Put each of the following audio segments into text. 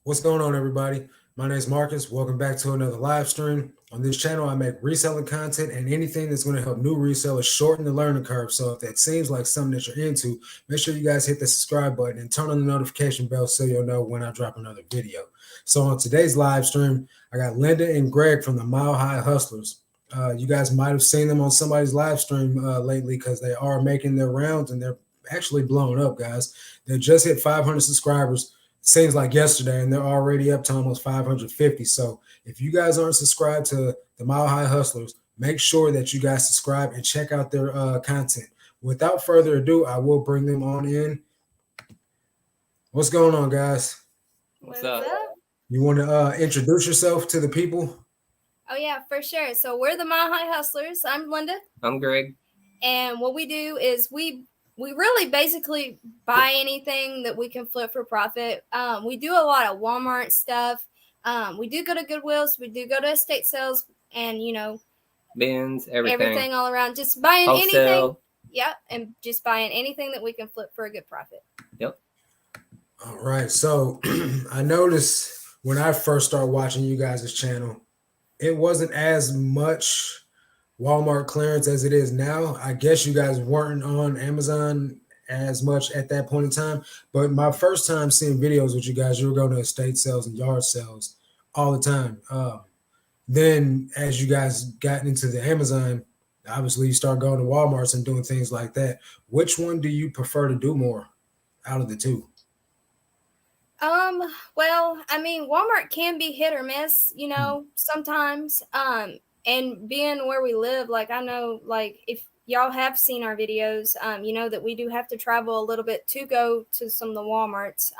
What's going on, everybody? My name is Marcus. Welcome back to another live stream. On this channel, I make reselling content and anything that's going to help new resellers shorten the learning curve. So if that seems like something that you're into, make sure you guys hit the subscribe button and turn on the notification bell so you'll know when I drop another video. So on today's live stream, I got Linda and Greg from the Mile High Hustlers. You guys might have seen them on somebody's live stream lately because they are making their rounds and they're actually blowing up, guys. They just hit 500 subscribers. Seems like yesterday, and they're already up to almost 550. So if you guys aren't subscribed to the Mile High Hustlers, make sure that you guys subscribe and check out their content. Without further ado, I will bring them on in. What's going on, guys? What's up? You want to introduce yourself to the people? Oh, yeah, for sure. So we're the Mile High Hustlers. I'm Linda. I'm Greg. And what we do is we really basically buy anything that we can flip for profit. We do a lot of Walmart stuff. We do go to Goodwills. We do go to estate sales and, bins, everything all around. Just buying wholesale. Anything. Yep. And just buying anything that we can flip for a good profit. Yep. All right. So I noticed when I first started watching you guys' channel, it wasn't as much Walmart clearance as it is now. I guess you guys weren't on Amazon as much at that point in time, but my first time seeing videos with you guys, you were going to estate sales and yard sales all the time. Then as you guys got into the Amazon, obviously you start going to Walmarts and doing things like that. Which one do you prefer to do more out of the two? Well, I mean, Walmart can be hit or miss, sometimes. And being where we live, like I know, like if y'all have seen our videos, you know that we do have to travel a little bit to go to some of the Walmarts,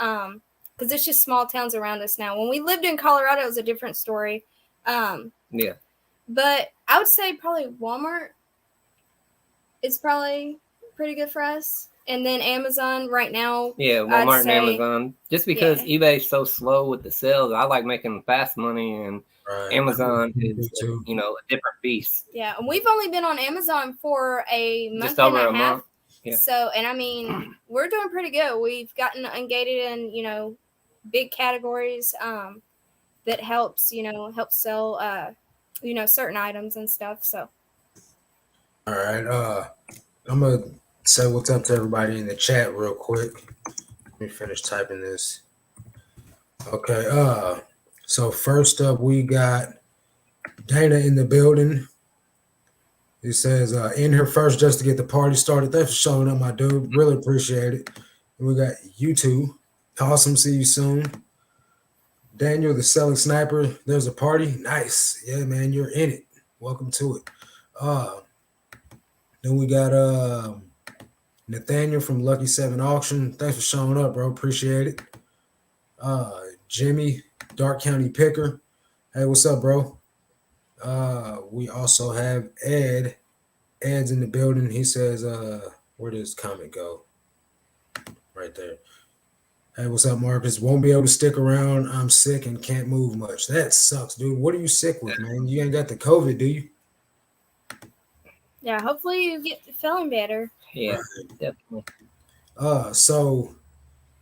because it's just small towns around us now. When we lived in Colorado, it was a different story. Yeah. But I would say probably Walmart is probably pretty good for us. And then Amazon right now. Yeah, Walmart and Amazon. Just because eBay's so slow with the sales, I like making fast money, and Amazon is, a different beast. Yeah, and we've only been on Amazon for a month just over and a half. Month. Yeah. So, and I mean, we're doing pretty good. We've gotten Ungated in, big categories that helps, help sell, certain items and stuff. So. All right. I'm going to say what's up to everybody in the chat real quick. Let me finish typing this. Okay. So first up, we got Dana in the building. He says, in here first just to get the party started. Thanks for showing up, my dude. Really appreciate it. And we got you two. Awesome. See you soon. Daniel, the selling sniper. There's a party. Nice. Yeah, man, you're in it. Welcome to it. Then we got Nathaniel from Lucky 7 Auction. Thanks for showing up, bro. Appreciate it. Jimmy, Dark County Picker. Hey, what's up, bro? We also have Ed. Ed's in the building. He says, where does this comment go? Right there. Hey, what's up, Marcus? Won't be able to stick around. I'm sick and can't move much. That sucks, dude. What are you sick with, man? You ain't got the COVID, do you? Yeah, hopefully you get feeling better. Yeah, definitely. So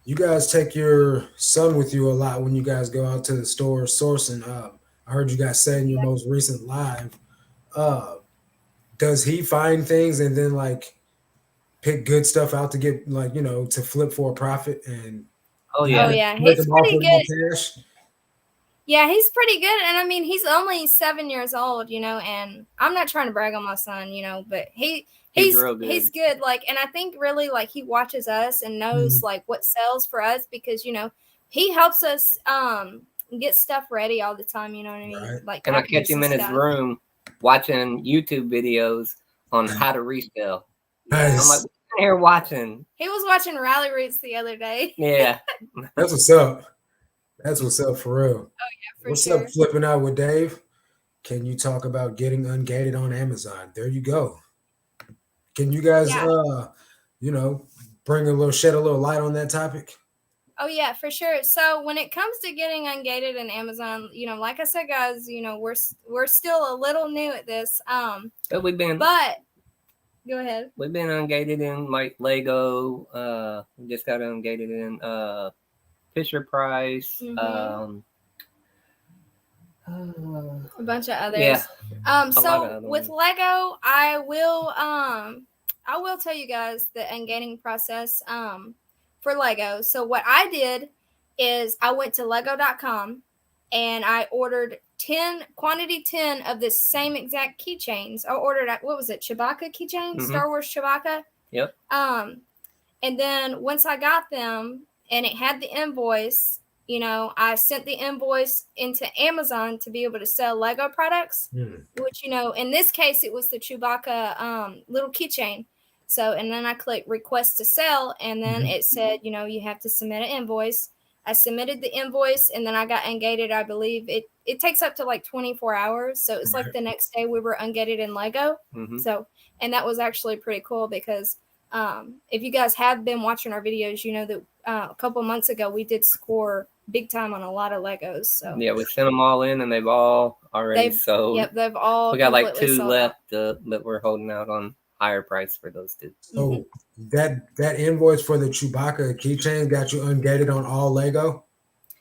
you guys take your son with you a lot when you guys go out to the store sourcing. I heard you guys say in your most recent live. Does he find things and then like pick good stuff out to get to flip for a profit? And yeah, he's pretty good. Yeah, he's pretty good. And I mean, he's only 7 years old, and I'm not trying to brag on my son, but he's good. Like, and I think really like he watches us and knows like what sells for us because, he helps us get stuff ready all the time. You know what I mean? Right. Like, and I catch him in his room watching YouTube videos on how to resell. Nice. I'm like, what here watching? He was watching Rally Routes the other day. Yeah. That's what's up. That's what's up for real. Oh, yeah, for what's sure. Up, Flipping Out with Dave? Can you talk about getting Ungated on Amazon? There you go. Can you guys, shed a little light on that topic? Oh, yeah, for sure. So when it comes to getting Ungated in Amazon, like I said, guys, we're still a little new at this. But go ahead. We've been Ungated in like Lego. We just got Ungated in Fisher Price, a bunch of others. Yeah. So with Lego, I will tell you guys the ungating process for Lego. So what I did is I went to lego.com and I ordered 10 of the same exact keychains. I ordered, what was it, Chewbacca keychains, Star Wars Chewbacca. Yep. And then once I got them and it had the invoice, you know, I sent the invoice into Amazon to be able to sell Lego products, which, you know, in this case, it was the Chewbacca little keychain. So, and then I clicked request to sell, and then it said, you know, you have to submit an invoice. I submitted the invoice, and then I got ungated. I believe it takes up to like 24 hours. So it's like the next day we were ungated in Lego. So, and that was actually pretty cool because if you guys have been watching our videos, you know that a couple months ago we did score big time on a lot of Legos. So yeah, we sent them all in, and they've all already sold. Yep, they've all. We got like 2 left that we're holding out on higher price for those 2. So that invoice for the Chewbacca keychain got you ungated on all Lego?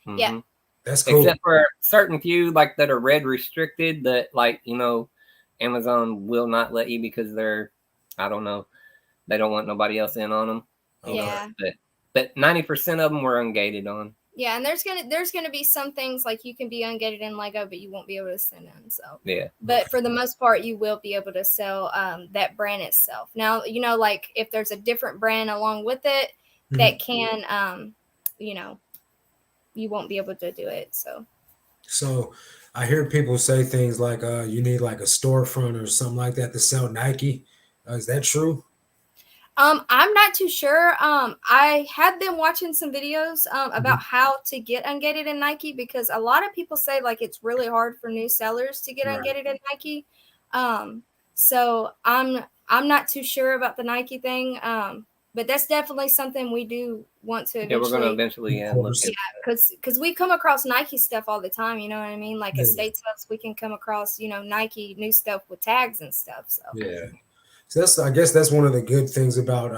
Yeah. That's cool. Except for certain few like that are red restricted that, like, you know, Amazon will not let you because they're, I don't know, they don't want nobody else in on them. Yeah. But 90% of them were ungated on. Yeah, and there's gonna be some things like you can be ungated in Lego, but you won't be able to send in. So yeah. But for the most part, you will be able to sell that brand itself. Now, you know, like if there's a different brand along with it that can, you know, you won't be able to do it. So I hear people say things like you need like a storefront or something like that to sell Nike. Is that true? I'm not too sure. I have been watching some videos about how to get ungated in Nike because a lot of people say like it's really hard for new sellers to get ungated in Nike. So I'm not too sure about the Nike thing. But that's definitely something we do want to eventually. Yeah, we're going to eventually look at. Yeah, because we come across Nike stuff all the time. You know what I mean? Like at state sales, we can come across, you know, Nike new stuff with tags and stuff. So yeah. So I guess that's one of the good things about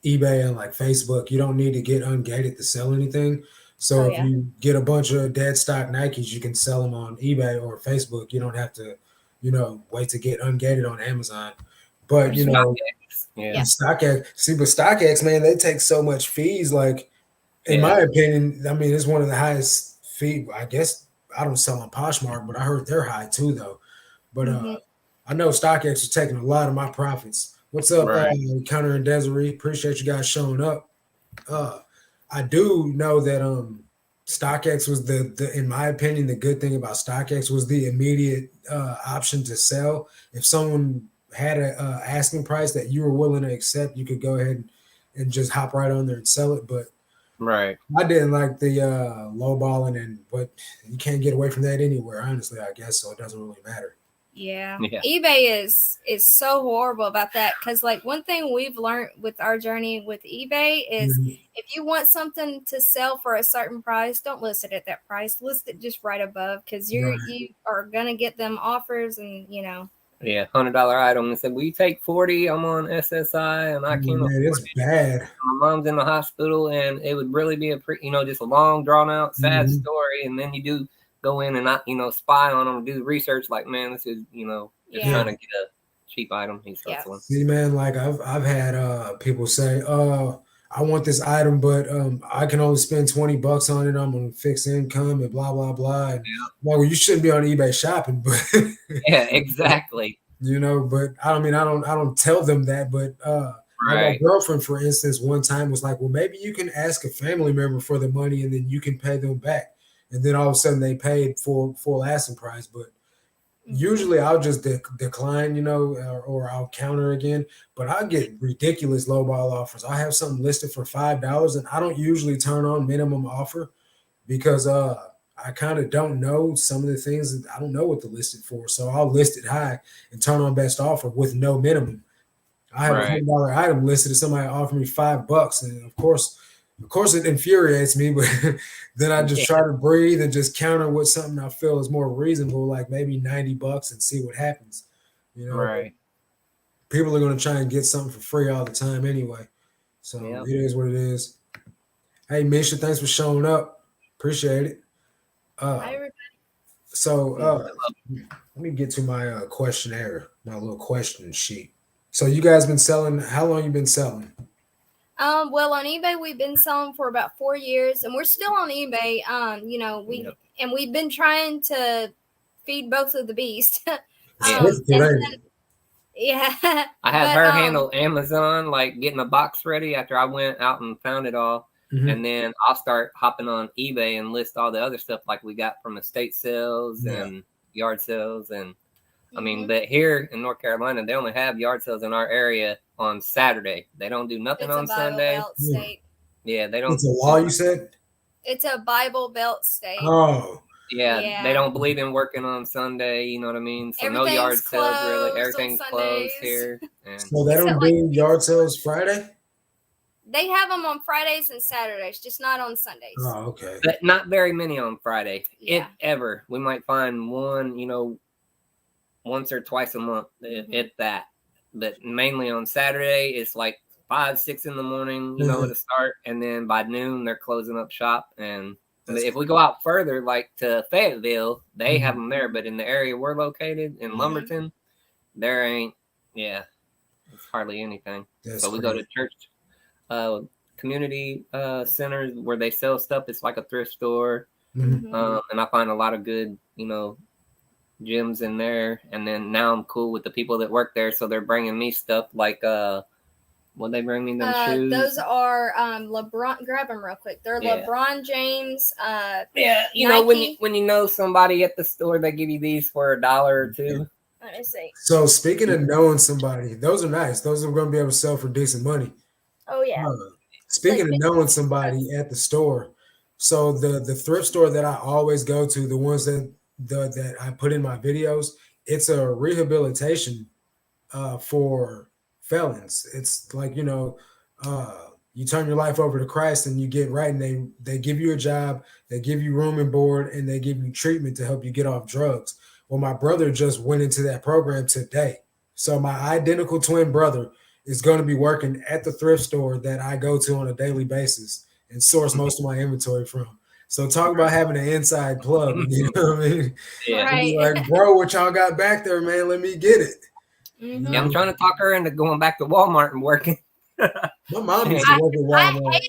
eBay and like Facebook. You don't need to get ungated to sell anything. So if you get a bunch of dead stock Nikes, you can sell them on eBay or Facebook. You don't have to, you know, wait to get ungated on Amazon. But you know, StockX. See, but StockX, man, they take so much fees. Like, in my opinion, I mean, it's one of the highest fee. I guess I don't sell on Poshmark, but I heard they're high too, though. But I know StockX is taking a lot of my profits. What's up, Connor and Desiree? Appreciate you guys showing up. I do know that StockX was the in my opinion, the good thing about StockX was the immediate option to sell. If someone had a asking price that you were willing to accept, you could go ahead and just hop right on there and sell it. But I didn't like the lowballing, but you can't get away from that anywhere, honestly, I guess, so it doesn't really matter. Yeah. eBay is so horrible about that because like one thing we've learned with our journey with eBay is if you want something to sell for a certain price, don't list it at that price. List it just right above because you are gonna get them offers and you know. Yeah, $100 item and said, "Will you take 40? I'm on SSI and I can't afford it's bad. My mom's in the hospital and it would really be just a long drawn out sad story, and then you do go in and not, spy on them, do research like, man, this is, just trying to get a cheap item. He's hustling. See, man, like I've had people say, I want this item, but I can only spend $20 on it. I'm on fixed income and blah, blah, blah. And well, you shouldn't be on eBay shopping, but yeah, exactly. But I don't tell them that, but my girlfriend, for instance, one time was like, well, maybe you can ask a family member for the money and then you can pay them back. And then all of a sudden they paid full asking price. But usually I'll just decline, or I'll counter again. But I get ridiculous lowball offers. I have something listed for $5 and I don't usually turn on minimum offer because I kind of don't know some of the things that I don't know what to list it for. So I'll list it high and turn on best offer with no minimum. I have a $100 item listed and somebody offered me $5. And of course it infuriates me, but then I just try to breathe and just counter with something I feel is more reasonable, like maybe $90 and see what happens. People are going to try and get something for free all the time anyway. So it is what it is. Hey, Misha, thanks for showing up. Appreciate it. Hi, everybody. So let me get to my questionnaire, my little question sheet. So you guys been selling? How long you been selling? Well, on eBay we've been selling for about 4 years, and we're still on eBay. We've been trying to feed both of the beasts. Yeah. I had her handle Amazon, like getting a box ready after I went out and found it all. Mm-hmm. And then I'll start hopping on eBay and list all the other stuff like we got from estate sales and yard sales. And I mean, but here in North Carolina, they only have yard sales in our area on Saturday. They don't do nothing on Sunday. Yeah, they don't. It's a law, you said? It's a Bible Belt state. Oh. Yeah, they don't believe in working on Sunday, you know what I mean? So no yard sales, really. Everything's closed here. And so they don't do yard sales Friday? They have them on Fridays and Saturdays, just not on Sundays. Oh, okay. But not very many on Friday, if ever. We might find one, once or twice a month, if that. But mainly on Saturday, it's like 5, 6 in the morning, to start. And then by noon, they're closing up shop. And if we go out further, like to Fayetteville, they have them there. But in the area we're located in Lumberton, there ain't, it's hardly anything. So we go to church, community centers where they sell stuff. It's like a thrift store. And I find a lot of good, gyms in there. And then now I'm cool with the people that work there. So they're bringing me stuff like, what they bring me, them shoes? Those are LeBron. Grab them real quick. They're LeBron James. Nike. when you know somebody at the store, they give you these for $1 or $2. Let me see. So speaking of knowing somebody, those are nice. Those are going to be able to sell for decent money. Oh yeah. Speaking of knowing somebody at the store, so the thrift store that I always go to, the ones that I put in my videos, it's a rehabilitation for felons. It's like, you turn your life over to Christ and you get right, and they give you a job, they give you room and board, and they give you treatment to help you get off drugs. Well, my brother just went into that program today. So my identical twin brother is going to be working at the thrift store that I go to on a daily basis and source most of my inventory from. So talk about having an inside plug, you know what I mean? Yeah. Right. Like, bro, what y'all got back there, man? Let me get it. Yeah, I'm trying to talk her into going back to Walmart and working. My mom used to work at Walmart.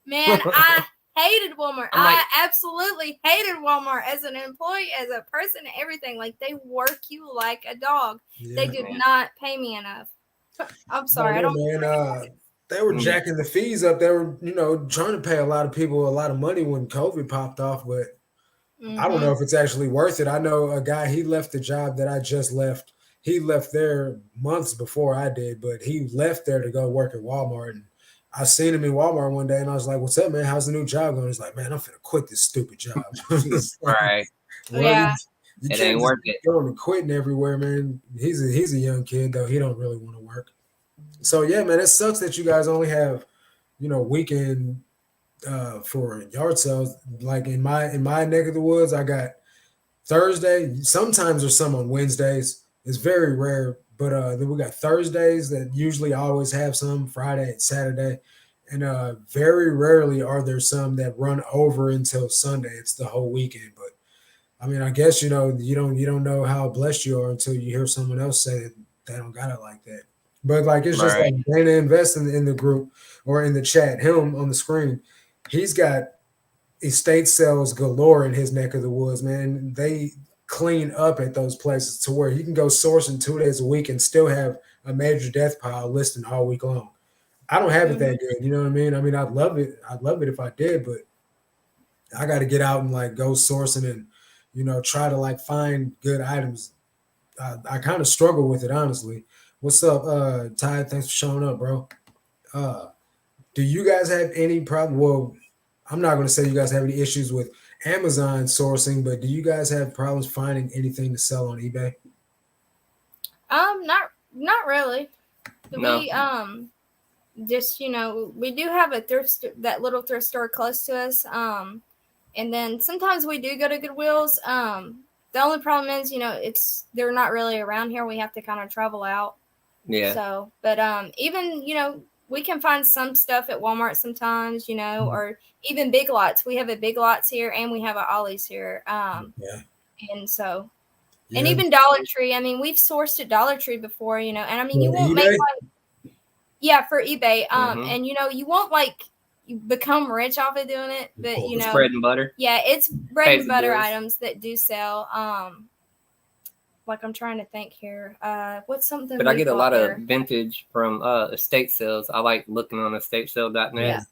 I hated Walmart. I absolutely hated Walmart as an employee, as a person, everything. Like, they work you like a dog. Yeah, they did not pay me enough. I'm sorry. They were jacking the fees up. They were, trying to pay a lot of people a lot of money when COVID popped off, but I don't know if it's actually worth it. I know a guy, he left the job that I just left. He left there months before I did, but he left there to go work at Walmart. And I seen him in Walmart one day, and I was like, "What's up, man? How's the new job going?" He's like, "Man, I'm finna quit this stupid job." Right. Yeah. You it ain't worth it. Going and quitting everywhere, man. He's a young kid though. He don't really want to work. So yeah, man, it sucks that you guys only have, weekend for yard sales. Like in my neck of the woods, I got Thursday. Sometimes there's some on Wednesdays. It's very rare, but then we got Thursdays that usually always have some, Friday and Saturday, and very rarely are there some that run over until Sunday. It's the whole weekend. But I mean, I guess you don't know how blessed you are until you hear someone else say that they don't got it like that. But like it's just like Dana investing in the group or in the chat, him on the screen, he's got estate sales galore in his neck of the woods, man. They clean up at those places to where you can go sourcing 2 days a week and still have a major death pile listing all week long. I don't have it that good, you know what I mean? I mean, I'd love it if I did, but I got to get out and like go sourcing and try to like find good items. I kind of struggle with it, honestly. What's up, Ty? Thanks for showing up, bro. Do you guys have any problem? Well, I'm not going to say you guys have any issues with Amazon sourcing, but do you guys have problems finding anything to sell on eBay? Not really. No. We just we do have that little thrift store close to us. And then sometimes we do go to Goodwill's. The only problem is they're not really around here. We have to kind of travel out. Yeah. So, but even we can find some stuff at Walmart sometimes, you know, or even Big Lots. We have a Big Lots here, and we have a Ollie's here. And so, and even Dollar Tree. I mean, we've sourced at Dollar Tree before, you know, and I mean, you won't make for eBay. And you know, you won't like you become rich off of doing it, but you know, bread and butter. Yeah, it's bread and butter items that do sell. Like I'm trying to think here. What's something? But I get a lot of vintage from estate sales. I like looking on estatesale.net,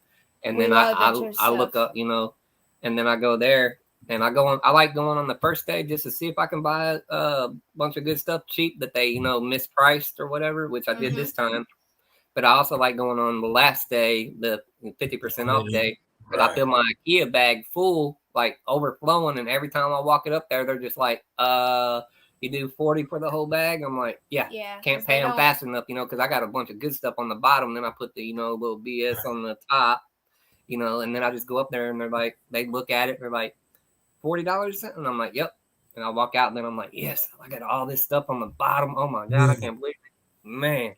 and then I look up, you know, and then I go there and I like going on the first day just to see if I can buy a bunch of good stuff cheap that they, you know, mispriced or whatever, which I did this time. But I also like going on the last day, the 50% off day. But I fill my IKEA bag full, like overflowing, and every time I walk it up there, they're just like, you do 40 for the whole bag? I'm like, can't pay them fast enough, you know, because I got a bunch of good stuff on the bottom. Then I put the, you know, little BS on the top, you know, and then I just go up there and they're like, they look at it, they're like, $40? And I'm like, yep. And I walk out and then I'm like, yes, I got all this stuff on the bottom. Oh my God, I can't believe it. Man,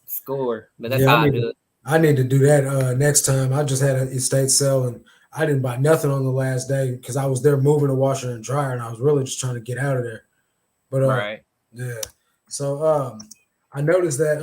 score. But that's how I do it. I need to do that next time. I just had an estate sale and I didn't buy nothing on the last day because I was there moving a washer and dryer and I was really just trying to get out of there. But yeah. So I noticed that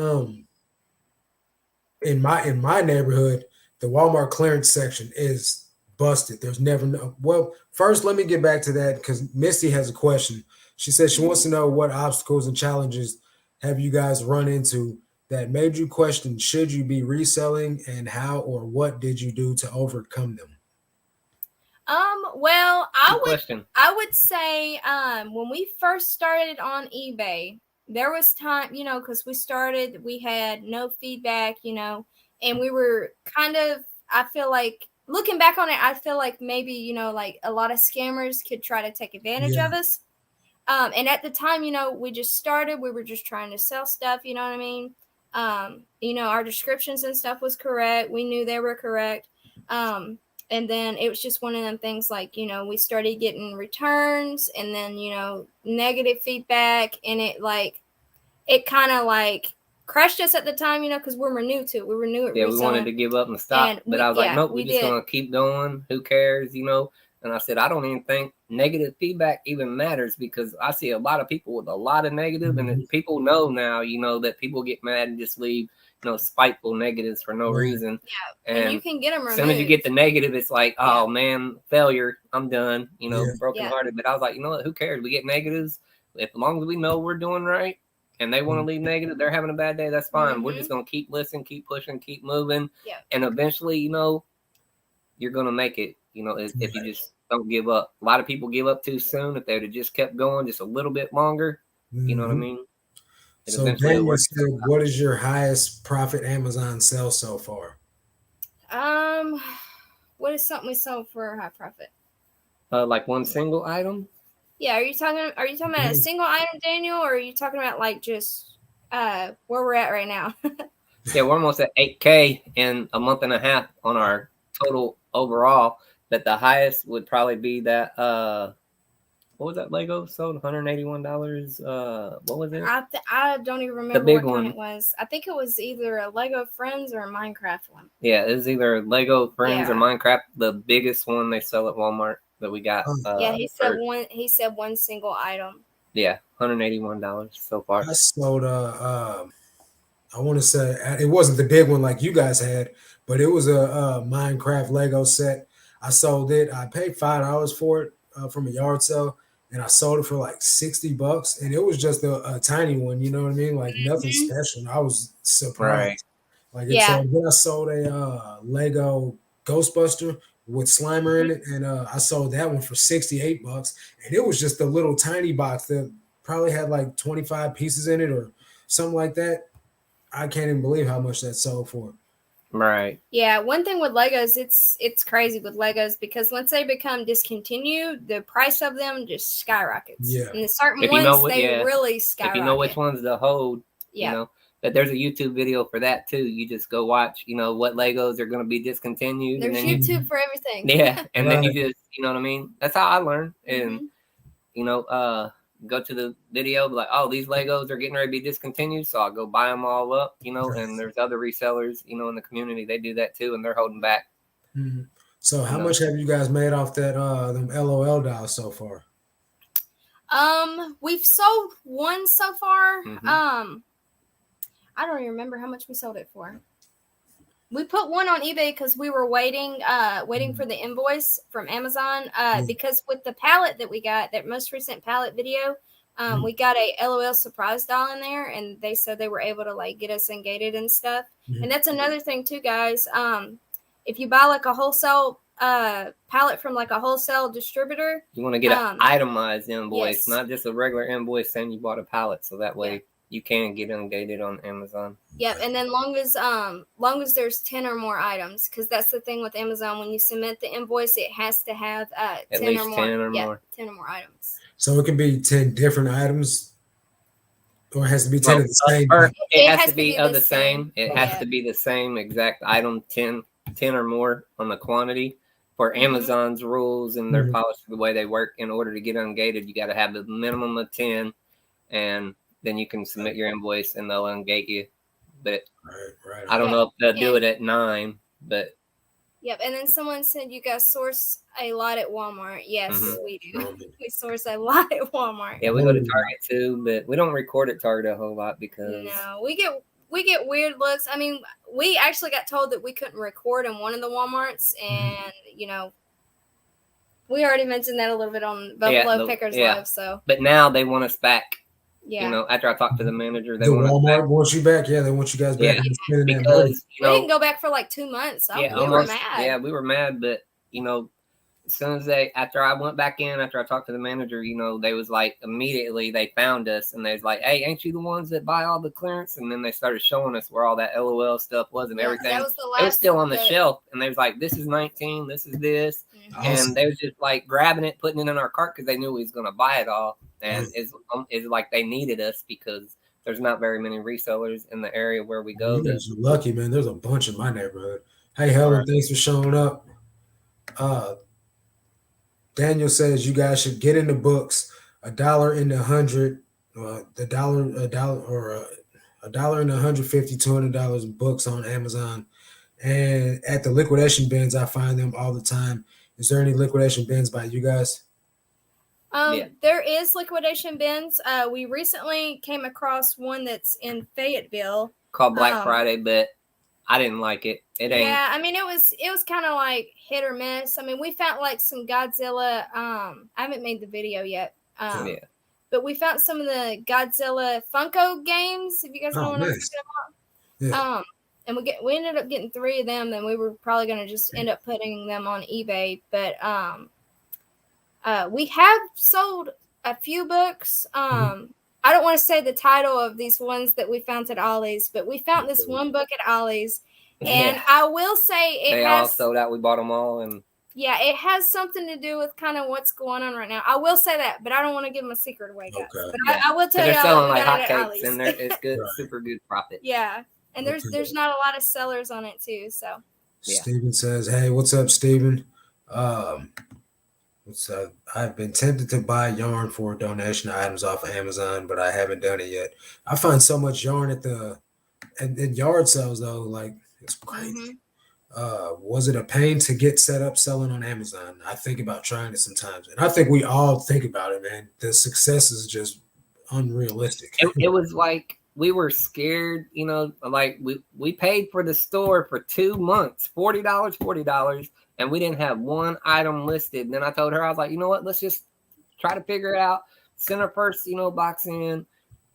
in my neighborhood, the Walmart clearance section is busted. There's never no. Well, first let me get back to that because Misty has a question. She says she wants to know what obstacles and challenges have you guys run into that made you question should you be reselling and how or what did you do to overcome them? Well, I would say when we first started on eBay, there was time, you know, because we had no feedback, you know, and we were kind of, I feel like looking back on it, I feel like maybe, you know, like a lot of scammers could try to take advantage of us. And at the time, you know, we just started, we were just trying to sell stuff, you know what I mean? You know, our descriptions and stuff was correct. We knew they were correct. And then it was just one of them things like, you know, we started getting returns and then, you know, negative feedback. And it kind of like crushed us at the time, you know, because we were new to it. We were new at reselling. We wanted to give up and stop. But I was like, nope, we're just going to keep going. Who cares, you know? And I said, I don't even think negative feedback even matters because I see a lot of people with a lot of negative and people know now, you know, that people get mad and just leave, you know, spiteful negatives for no reason. Yeah. And you can get them removed. As soon as you get the negative, it's like, oh man, failure. I'm done, you know, brokenhearted. But I was like, you know what? Who cares? We get negatives. As long as we know we're doing right and they want to leave negative, they're having a bad day. That's fine. We're just going to keep listening, keep pushing, keep moving. Yeah. And eventually, you know, you're going to make it. You know, if you just don't give up. A lot of people give up too soon. If they'd have just kept going just a little bit longer, you know what I mean? So Daniel said, what is your highest profit Amazon sale so far? What is something we sold for high profit? Like one single item? Yeah, are you talking about a single item, Daniel, or are you talking about like just where we're at right now? Yeah, we're almost at 8K in a month and a half on our total overall. But the highest would probably be that what was that Lego sold? $181. What was it? I don't even remember the big what one. Kind it was. I think it was either a Lego Friends or a Minecraft one. Yeah, it was either Lego Friends or Minecraft, the biggest one they sell at Walmart that we got. He said one single item. Yeah, $181 so far. I sold I want to say it wasn't the big one like you guys had, but it was a Minecraft Lego set. I sold it. I paid $5 for it from a yard sale, and I sold it for like $60, and it was just a tiny one. You know what I mean? Like nothing special. I was surprised. Like then I sold a Lego Ghostbuster with Slimer in it, and I sold that one for $68, and it was just a little tiny box that probably had like 25 pieces in it or something like that. I can't even believe how much that sold for. Right. Yeah. One thing with Legos, it's crazy with Legos because once they become discontinued, the price of them just skyrockets. Yeah. And the certain ones, they really skyrocket. If you know which ones to hold, you know. But there's a YouTube video for that too. You just go watch, you know, what Legos are going to be discontinued. There's YouTube for everything. Yeah. And then you just, you know what I mean? That's how I learned. And, you know, go to the video, be like, oh, these Legos are getting ready to be discontinued, so I'll go buy them all up, you know. And there's other resellers, you know, in the community, they do that too, and they're holding back. Mm-hmm. So how much have you guys made off that them LOL dolls so far? We've sold one so far. Mm-hmm. I don't even remember how much we sold it for. We put one on eBay because we were waiting for the invoice from Amazon. Because with the palette that we got, that most recent palette video, we got a LOL surprise doll in there, and they said they were able to like get us Ungated and stuff. And that's another thing too, guys. If you buy like a wholesale palette from like a wholesale distributor, you want to get an itemized invoice, not just a regular invoice saying you bought a palette, so that way you can get Ungated on Amazon. Yep, and then long as there's 10 or more items, because that's the thing with Amazon. When you submit the invoice, it has to have 10 or more. 10 or more items. So it can be 10 different items, or it has to be 10 of the same. It has to be of the same. It has to be the same exact item, 10 or more on the quantity. For Amazon's rules and their policy, the way they work, in order to get Ungated, you got to have a minimum of 10, and then you can submit your invoice and they'll ungate you. But I don't know if they'll do it at 9, but. Yep. And then someone said you guys source a lot at Walmart. Yes, we do. We source a lot at Walmart. Yeah, we go to Target too, but we don't record at Target a whole lot because. No, we get weird looks. I mean, we actually got told that we couldn't record in one of the Walmarts, and you know, we already mentioned that a little bit on Buffalo Pickers Live. So, but now they want us back. Yeah. You know, after I talked to the manager, they Walmart wants you back. Yeah, they want you guys back. Yeah, because we didn't go back for like 2 months. We were mad. Yeah, we were mad, but you know, as soon as after I went back in, after I talked to the manager, you know, they was like, immediately they found us and they was like, hey, ain't you the ones that buy all the clearance? And then they started showing us where all that LOL stuff was and everything. That was the last it was still on the shelf, and they was like, this is 19, this is this. And they was just like grabbing it, putting it in our cart because they knew we was going to buy it all. And it's like they needed us because there's not very many resellers in the area where we go. You guys are lucky, man. There's a bunch in my neighborhood. Hey, Helen, thanks for showing up. Daniel says you guys should get in the books. $1 in the 100, a dollar in the 150, $200 in books on Amazon, and at the liquidation bins, I find them all the time. Is there any liquidation bins by you guys? There is liquidation bins. We recently came across one that's in Fayetteville called Black Friday, but I didn't like it. It ain't. Yeah, I mean, it was kind of like hit or miss. I mean, we found like some Godzilla. I haven't made the video yet. But we found some of the Godzilla Funko games. If you guys know what I'm talking about. And we ended up getting 3 of them, and we were probably going to just end up putting them on eBay. But we have sold a few books. I don't want to say the title of these ones that we found at Ollie's, but we found this one book at Ollie's, and I will say they all sold out. We bought them all, and it has something to do with kind of what's going on right now. I will say that, but I don't want to give them a secret away, guys. Okay. But I will tell you, they're selling like hotcakes, and it's good, super good profit. Yeah, and there's not a lot of sellers on it too. So Steven says, "Hey, what's up, Steven? I've been tempted to buy yarn for donation items off of Amazon, but I haven't done it yet. I find so much yarn at yard sales though, like it's crazy. Was it a pain to get set up selling on Amazon? I think about trying it sometimes, and I think we all think about it, man. The success is just unrealistic. It was like we were scared, you know, like we paid for the store for 2 months, $40. And we didn't have one item listed. And then I told her, I was like, you know what? Let's just try to figure it out. Send our first, box in.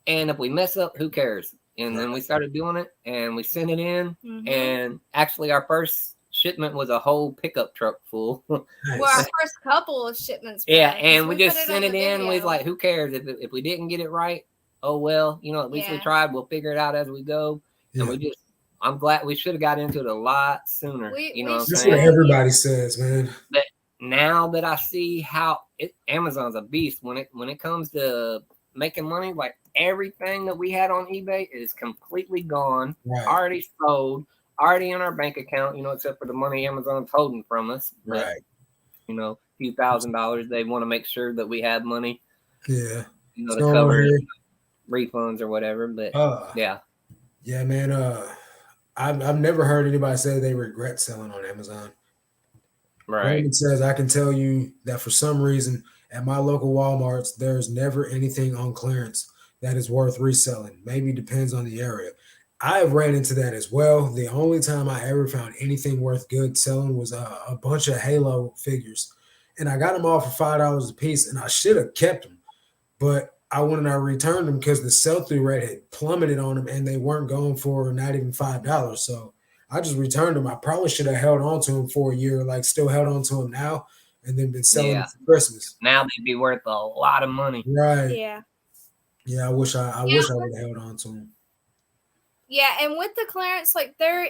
And if we mess up, who cares? And then we started doing it, and we sent it in. And actually, our first shipment was a whole pickup truck full. Well, our first couple of shipments. Yeah, and we just sent it in. We was like, who cares? If we didn't get it right, oh well. At least we tried. We'll figure it out as we go. Yeah. And I'm glad we should have got into it a lot sooner. That's what everybody says, man. But now that I see how Amazon's a beast when it comes to making money, like everything that we had on eBay is completely gone, already sold, already in our bank account, except for the money Amazon's holding from us. But, a few $1,000s, they want to make sure that we have money. Yeah. to cover refunds or whatever. But yeah. Yeah, man. I've never heard anybody say they regret selling on Amazon. Right. Brandon says, I can tell you that for some reason at my local Walmarts, there's never anything on clearance that is worth reselling. Maybe depends on the area. I've ran into that as well. The only time I ever found anything worth good selling was a bunch of Halo figures. And I got them all for $5 a piece, and I should have kept them. But I went and I returned them because the sell-through rate had plummeted on them, and they weren't going for not even $5. So I just returned them. I probably should have held on to them for a year, like still held on to them now, and then been selling them for Christmas. Now they'd be worth a lot of money. Right. Yeah. Yeah, I wish I would have held on to them. Yeah, and with the clearance, like there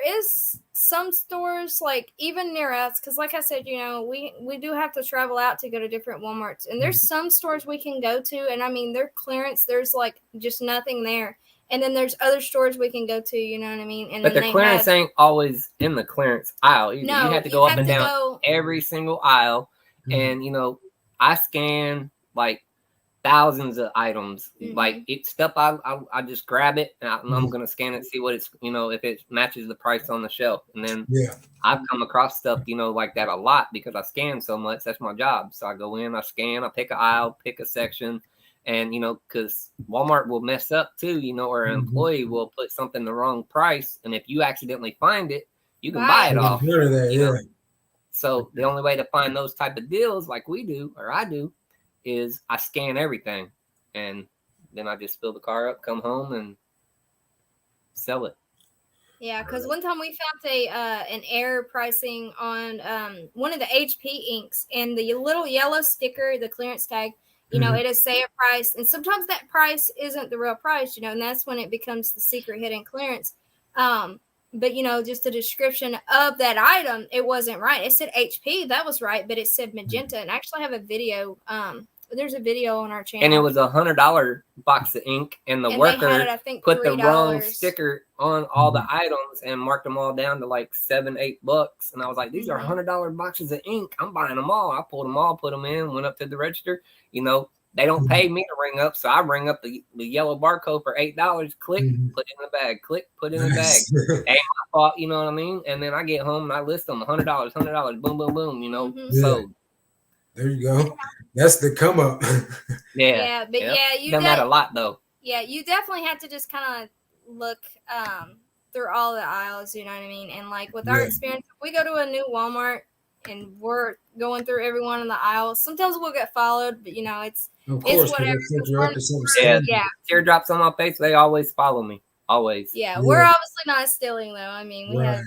is some stores like even near us, because like I said, we do have to travel out to go to different Walmarts, and there's some stores we can go to, and I mean their clearance, there's like just nothing there, and then there's other stores we can go to, you know what I mean? And but the clearance ain't always in the clearance aisle either. No, you have to go up and down every single aisle, and I scan like thousands of items. Like it's stuff I just grab it and I'm gonna scan it, see what it's if it matches the price on the shelf. And then I've come across stuff like that a lot because I scan so much. That's my job. So I go in, I scan, I pick an aisle, pick a section, and because Walmart will mess up too, or an employee will put something the wrong price, and if you accidentally find it, you can buy it off. So the only way to find those type of deals like we do or I do is I scan everything, and then I just fill the car up, come home, and sell it. Yeah, because one time we found an error pricing on one of the HP inks, and the little yellow sticker, the clearance tag, it'll say a price, and sometimes that price isn't the real price, and that's when it becomes the secret hidden clearance. But just the description of that item, it wasn't right. It said HP, that was right, but it said magenta, and I actually have a video. There's a video on our channel, and it was $100 box of ink, and the worker put the wrong sticker on all the items and marked them all down to like $7-8, and I was like, these are $100 boxes of ink. I'm buying them all. I pulled them all, put them in, went up to the register. They don't pay me to ring up, so I ring up the yellow barcode for $8. Click, put it in the bag. Click, put it in the bag. Ain't my fault, you know what I mean? And then I get home and I list them $100, boom, boom, boom. So there you go. That's the come up. Yeah, but you done that a lot though. Yeah, you definitely have to just kind of look through all the aisles, you know what I mean? And like with our experience, if we go to a new Walmart and we're going through every one of the aisles, sometimes we'll get followed, but it's whatever. Teardrops on my face, they always follow me. Always. Yeah, we're obviously not stealing though. I mean, we have.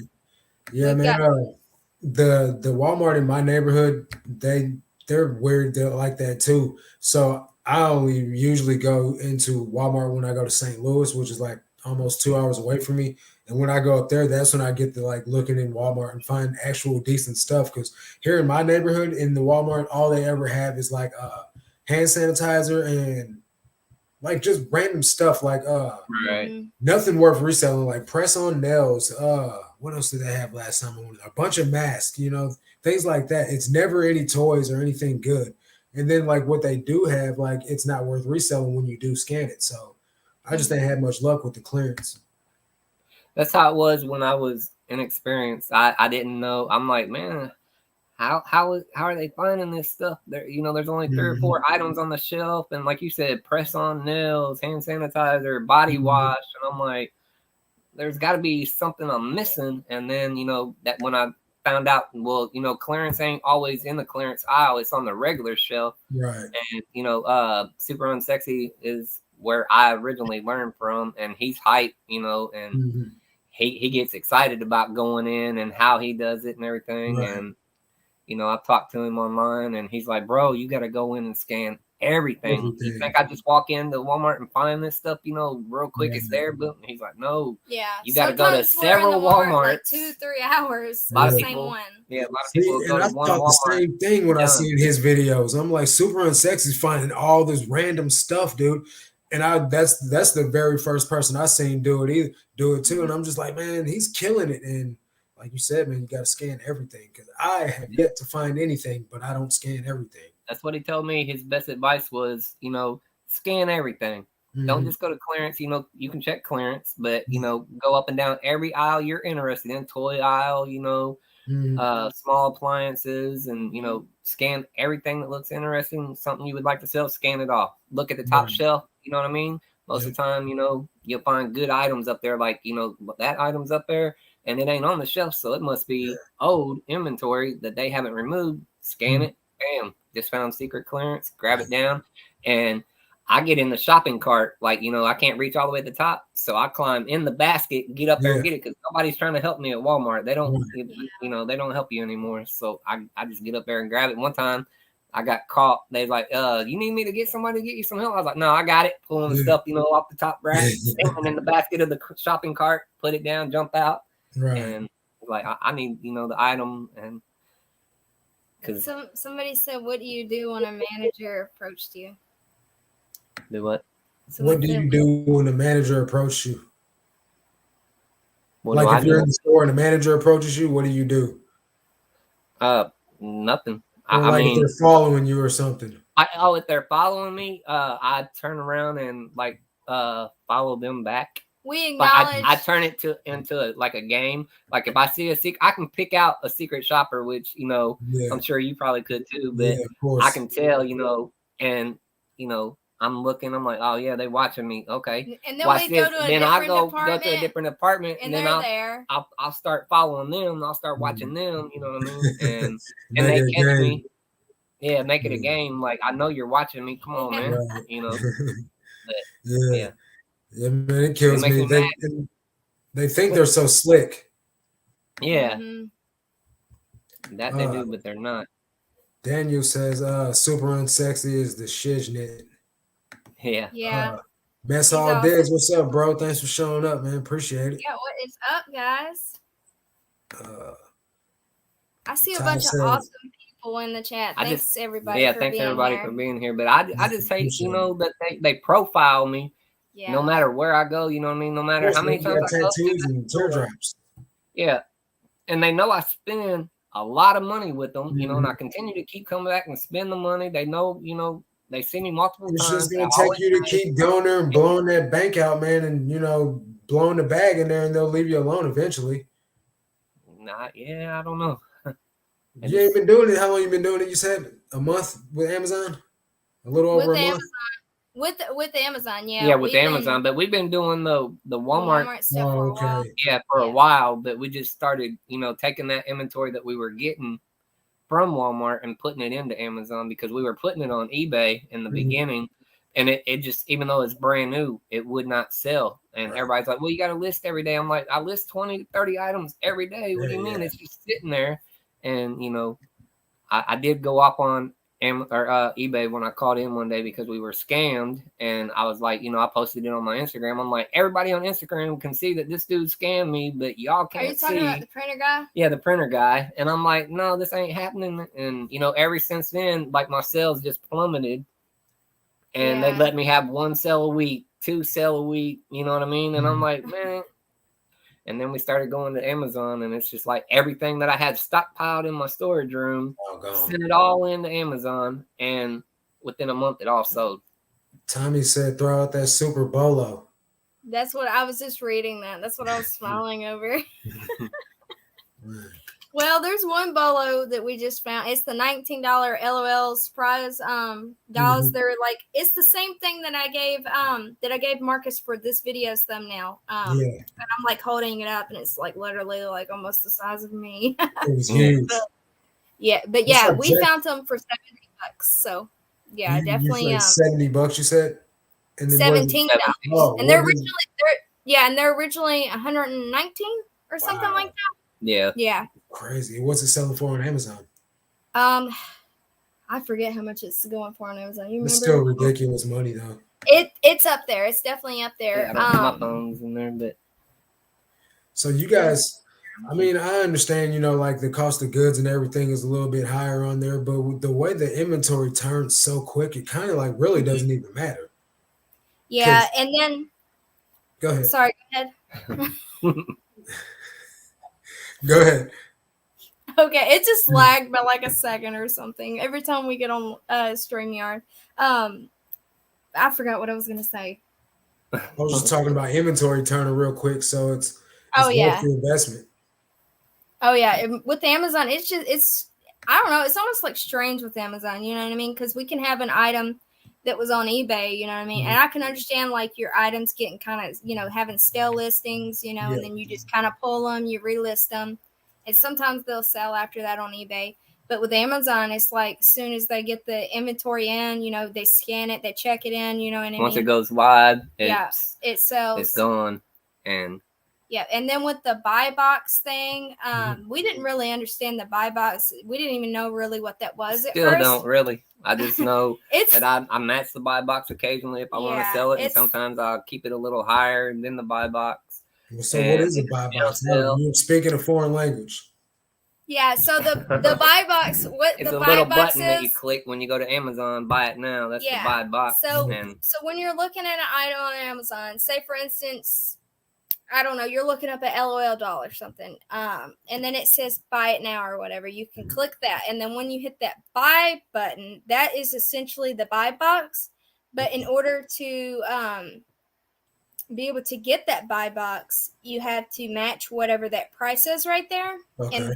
Yeah, man. The Walmart in my neighborhood, they're weird. They're like that too. So I only usually go into Walmart when I go to St. Louis, which is like almost 2 hours away from me. And when I go up there, that's when I get to like looking in Walmart and find actual decent stuff. Because here in my neighborhood, in the Walmart, all they ever have is like hand sanitizer and like just random stuff like nothing worth reselling, like press-on nails. What else did they have last time? A bunch of masks, things like that. It's never any toys or anything good. And then like what they do have, like it's not worth reselling when you do scan it. So I just ain't had much luck with the clearance. That's how it was when I was inexperienced. I didn't know. I'm like, man, how are they finding this stuff? There, there's only 3 or 4 items on the shelf, and like you said, press-on nails, hand sanitizer, body wash, and I'm like, there's got to be something I'm missing. And then that when I found out, well, clearance ain't always in the clearance aisle; it's on the regular shelf. Right. And Super Unsexy is where I originally learned from, and he's hype, and he gets excited about going in and how he does it and everything. Right. And I've talked to him online, and he's like, bro, you got to go in and scan everything. You think I just walk into Walmart and find this stuff, real quick? It's there, but he's like, no. Yeah. You got to go to several Walmarts. Like 2-3 hours. A lot of same people, one. Yeah, a lot of people go to one Walmart. The same thing when I see in his videos. I'm like, Super Unsexy's finding all this random stuff, dude. And that's the very first person I seen do it too. And I'm just like, man, he's killing it. And like you said, man, you got to scan everything, because I have yet to find anything, but I don't scan everything. That's what he told me. His best advice was, scan everything. Don't just go to clearance. You know, you can check clearance, but you know, go up and down every aisle you're interested in. Toy aisle, you know, small appliances, and you know, scan everything that looks interesting, something you would like to sell. Scan it off. Look at the top shelf. You know what I mean? Most of the time, you know, you'll find good items up there. Like, you know, that item's up there and it ain't on the shelf, so it must be old inventory that they haven't removed. Scan it. Bam. Just found secret clearance. Grab it down, and I get in the shopping cart, like, you know, I can't reach all the way to the top. So I climb in the basket, get up there and get it, because nobody's trying to help me at Walmart. They don't, you know, they don't help you anymore. So I just get up there and grab it. One time I got caught. They was like, you need me to get somebody to get you some help? I was like, no, I got it. Pulling the stuff, you know, off the top rack, standing in the basket of the shopping cart, put it down, jump out. And like, I need, you know, the item. And because somebody said, what do you do when a manager approached you? Do what? What do you do when the manager approaches you? What like if you're in the store and the manager approaches you, what do you do? Nothing. Or like if they're following you or something. If they're following me, I turn around and like follow them back. We acknowledge. I turn it into like a game. Like if I see a secret, I can pick out a secret shopper, which, you know, I'm sure you probably could too. But I can tell, you know, and you know, I'm looking. I'm like, oh yeah, they watching me. Okay, and then we go to a different apartment, and then I'll start following them. I'll start watching them. You know what I mean? And they catch me. Yeah, make it a game. Like, I know you're watching me. Come on, man. Right. You know. But, yeah, man, it kills me. They think they're so slick. Yeah. That they do, but they're not. Daniel says, super unsexy is the shiznit. Yeah. Mess all Diggs, what's up, bro? Thanks for showing up, man. Appreciate it. Yeah, what is up, guys? I see a bunch of awesome people in the chat. Thanks everybody. Thanks everybody for being here. But I just hate, you know, that they profile me. Yeah. No matter where I go, you know what I mean? No matter how many times I go. Tattoos and teardrops. Yeah. And they know I spend a lot of money with them, you know, and I continue to keep coming back and spend the money. They know, you know, they see me multiple times. It's just going to take you to keep going there and blowing that bank out, man, and, you know, blowing the bag in there, and they'll leave you alone eventually. I don't know. You ain't been doing it. How long you been doing it? You said a month with Amazon? A little over a month? With Amazon, yeah. Yeah, with Amazon, but we've been doing the Walmart stuff for a while. Yeah, for a while, but we just started, you know, taking that inventory that we were getting from Walmart and putting it into Amazon, because we were putting it on eBay in the beginning, and it just, even though it's brand new, it would not sell. And everybody's like, well, you got to list every day. I'm like, I list 20 to 30 items every day. What do you mean? It's just sitting there. And, you know, I did go up on eBay when I called in one day because we were scammed, and I was like, you know, I posted it on my Instagram. I'm like, everybody on Instagram can see that this dude scammed me, but y'all can't see. Are you talking about the printer guy? Yeah, the printer guy. And I'm like, no, this ain't happening. And, you know, ever since then, like, my sales just plummeted, and they let me have 1 sale a week, 2 sale a week, you know what I mean? And I'm like, man. And then we started going to Amazon, and it's just like everything that I had stockpiled in my storage room, sent it all into Amazon, and within a month, it all sold. Tommy said, throw out that Super Bolo. That's what I was just reading that. That's what I was smiling over. Well, there's one bolo that we just found. It's the $19 LOL surprise dolls. They're like, it's the same thing that I gave Marcus for this video's thumbnail. And I'm like holding it up, and it's like literally like almost the size of me. It was huge. but we found them for $70. So yeah, definitely. You said $70, you said? And then $17. And they're originally 119 or something like that. Yeah. Crazy. What's it selling for on Amazon? I forget how much it's going for on Amazon. You remember? It's still ridiculous money though. It's up there. It's definitely up there. Yeah, I don't have my phones in there, but so you guys, I mean, I understand, you know, like the cost of goods and everything is a little bit higher on there, but with the way the inventory turns so quick, it kind of like really doesn't even matter. Yeah, and then go ahead. Sorry, go ahead. Go ahead. Okay, it just lagged by like a second or something every time we get on StreamYard. I forgot what I was going to say. I was just talking about inventory turning real quick, so it's worth the investment. Oh yeah, with Amazon, it's I don't know, it's almost like strange with Amazon, you know what I mean? Because we can have an item that was on eBay, you know what I mean? Mm-hmm. And I can understand like your items getting kind of, you know, having stale listings, you know, and then you just kind of pull them, you relist them, and sometimes they'll sell after that on eBay. But with Amazon, it's like as soon as they get the inventory in, you know, they scan it, they check it in, you know what I mean? Once it goes wide, it sells. It's gone. And yeah, and then with the buy box thing, we didn't really understand the buy box. We didn't even know really what that was at first. Still don't really. I just know that I match the buy box occasionally if I want to sell it, and sometimes I'll keep it a little higher than the buy box. So what is a buy box? You're speaking a foreign language. Yeah, so the buy box, it's a little button that you click when you go to Amazon, buy it now. That's the buy box. So when you're looking at an item on Amazon, say for instance, I don't know, you're looking up at LOL doll or something, and then it says buy it now or whatever. You can click that, and then when you hit that buy button, that is essentially the buy box. But in order to be able to get that buy box, you have to match whatever that price is right there. Okay. And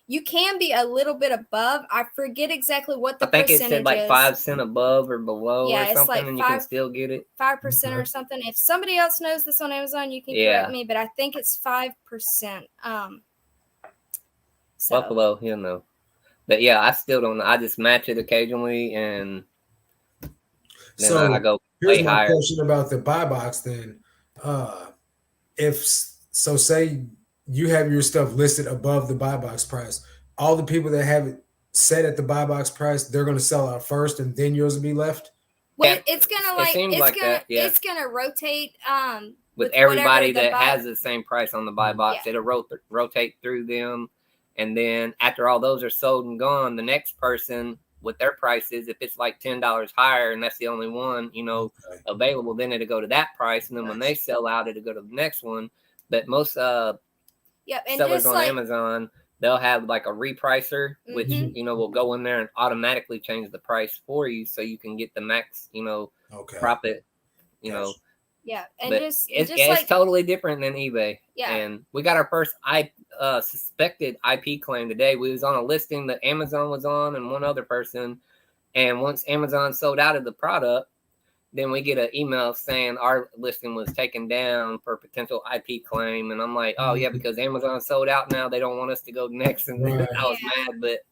you can be a little bit above. I forget exactly what the percentage is. I think it said like 5 cents above or below or something, like and you can still get it. 5% or something. If somebody else knows this on Amazon, you can correct me, but I think it's 5%. Buffalo, he'll know. But yeah, I still don't know. I just match it occasionally, and then I go here's my question about the buy box then. Say you have your stuff listed above the buy box price, all the people that have it set at the buy box price, they're going to sell out first, and then yours will be left. Well, it's gonna it's gonna rotate with everybody that has the same price on the buy box. It'll rotate through them, and then after all those are sold and gone, the next person with their prices, if it's like $10 higher and that's the only one, you know, available, then it'll go to that price, and then when they sell out, it'll go to the next one. But most sellers on Amazon, they'll have like a repricer, which you know will go in there and automatically change the price for you, so you can get the max, you know, profit, you know. Yeah, and but it's totally different than eBay. Yeah, and we got our first suspected IP claim today. We was on a listing that Amazon was on and one other person, and once Amazon sold out of the product, then we get an email saying our listing was taken down for potential IP claim. And I'm like, oh yeah, because Amazon sold out now, they don't want us to go next. And I was mad, but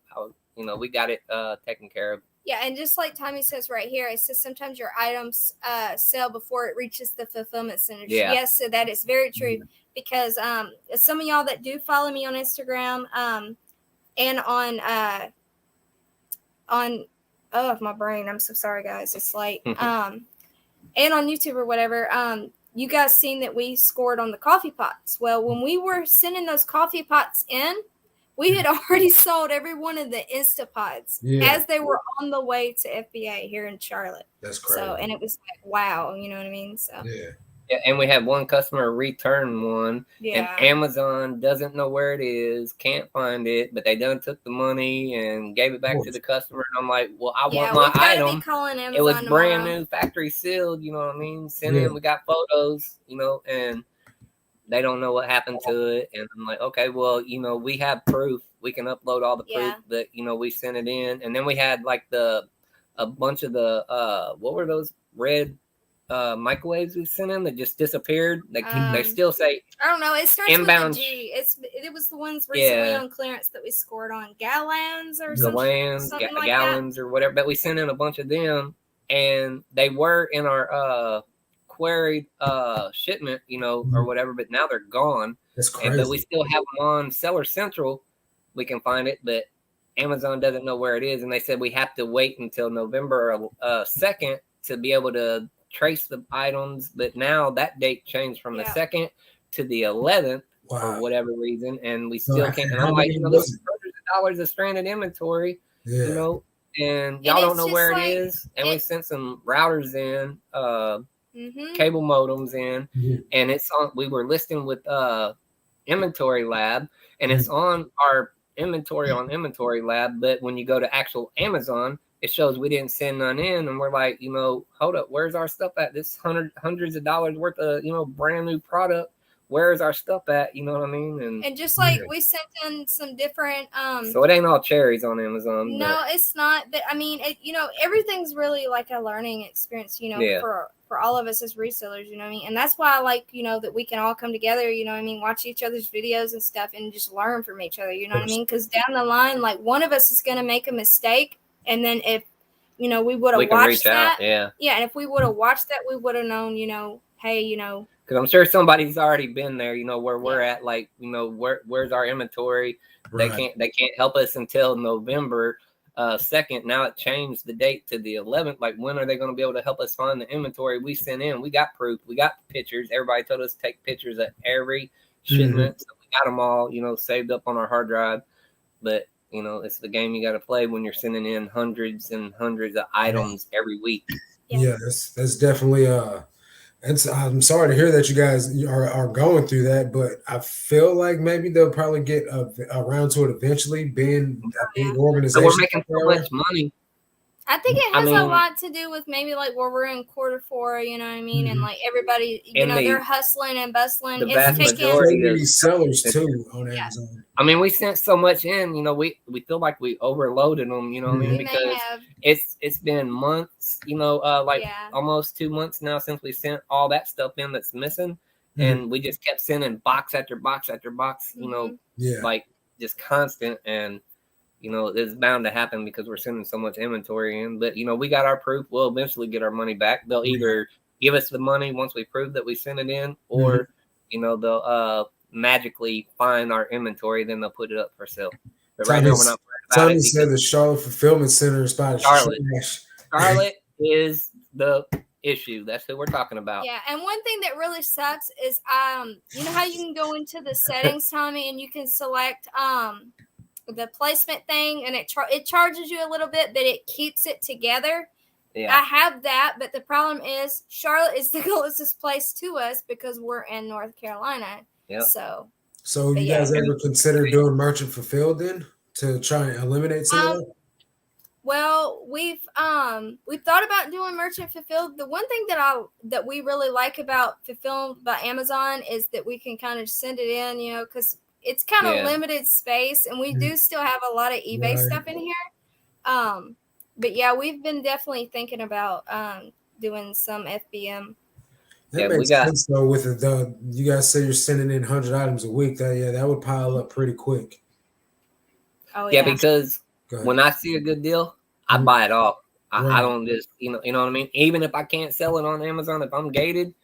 we got it taken care of. Yeah, and just like Tommy says right here, it says sometimes your items sell before it reaches the fulfillment center. Yeah. Yes, so that is very true. Because some of y'all that do follow me on Instagram and on my brain, I'm so sorry guys, it's late. And on YouTube or whatever, you guys seen that we scored on the coffee pots. Well, when we were sending those coffee pots in, we had already sold every one of the Instapods as they were on the way to FBA here in Charlotte. That's crazy. So, and it was like, wow, you know what I mean? So yeah, and we had one customer return one, and Amazon doesn't know where it is, can't find it, but they done took the money and gave it back to the customer. And I'm like, well, I want my item. It was brand new, factory sealed, you know what I mean? Sent in, we got photos, you know, and they don't know what happened to it. And I'm like, okay, well, you know, we have proof. We can upload all the proof that, you know, we sent it in. And then we had like a bunch of the, what were those red microwaves we sent in that just disappeared? They still say, I don't know. It starts inbound. With a G. It was the ones recently on clearance that we scored on. Gallons or something like gallons that. Or whatever. But we sent in a bunch of them, and they were in our queried shipment, you know, or whatever, but now they're gone. That's crazy. But we still have them on Seller Central. We can find it, but Amazon doesn't know where it is, and they said we have to wait until November 2nd to be able to trace the items. But now that date changed from the 2nd to the 11th for whatever reason, and we still can't. And I'm like, you know, this is hundreds of dollars of stranded inventory, you know, and y'all don't know where it is. And we sent some routers in, cable modems in, and it's on. We were listing with Inventory Lab, and it's on our inventory on Inventory Lab. But when you go to actual Amazon, it shows we didn't send none in, and we're like, hold up, where's our stuff at? This hundreds of dollars worth of, brand new product. Where's our stuff at? You know what I mean? And just like we sent in some different so it ain't all cherries on Amazon. No, it's not. But I mean, everything's really like a learning experience, for all of us as resellers, you know what I mean? And that's why I like, that we can all come together, you know what I mean, watch each other's videos and stuff and just learn from each other, you know what I mean? Because down the line, like one of us is going to make a mistake, and then if we would have watched that, and if we would have watched that, we would have known, hey, because I'm sure somebody's already been there, where we're at, like, where's our inventory? Right. They can't help us until November 2nd. Now it changed the date to the 11th. Like, when are they going to be able to help us find the inventory we sent in? We got proof. We got pictures. Everybody told us to take pictures of every shipment. So we got them all, saved up on our hard drive. But, it's the game you got to play when you're sending in hundreds and hundreds of items every week. Yeah, that's definitely I'm sorry to hear that you guys are going through that, but I feel like maybe they'll probably get around to it eventually, being a big organization. So we're making so much money. I think it has a lot to do with maybe like where we're in Q4, you know what I mean? And like everybody, they're hustling and bustling. The vast majority of sellers too on Amazon. I mean, we sent so much in, we feel like we overloaded them, you know what I mean? Because it's been months, almost 2 months now since we sent all that stuff in that's missing. And we just kept sending box after box after box, like just constant. And it's bound to happen because we're sending so much inventory in. But, we got our proof. We'll eventually get our money back. They'll either give us the money once we prove that we sent it in, or, they'll magically find our inventory. Then they'll put it up for sale. But right now, we're not worried about it. Tommy said the Charlotte Fulfillment Center is by Charlotte is the issue. That's who we're talking about. Yeah, and one thing that really sucks is, you know how you can go into the settings, Tommy, and you can select the placement thing, and it charges you a little bit, but it keeps it together. Yeah, I have that, but the problem is Charlotte is the closest place to us because we're in North Carolina. Yeah. So you guys ever consider doing merchant fulfilled then to try and eliminate some of that? Well, we've thought about doing merchant fulfilled. The one thing that we really like about Fulfilled by Amazon is that we can kind of send it in, because it's kind of limited space, and we do still have a lot of eBay stuff in here. But yeah, we've been definitely thinking about doing some FBM. That makes sense though. With you guys say you're sending in 100 items a week. That would pile up pretty quick. Oh yeah, because when I see a good deal, I buy it all. I don't just you know what I mean. Even if I can't sell it on Amazon, if I'm gated,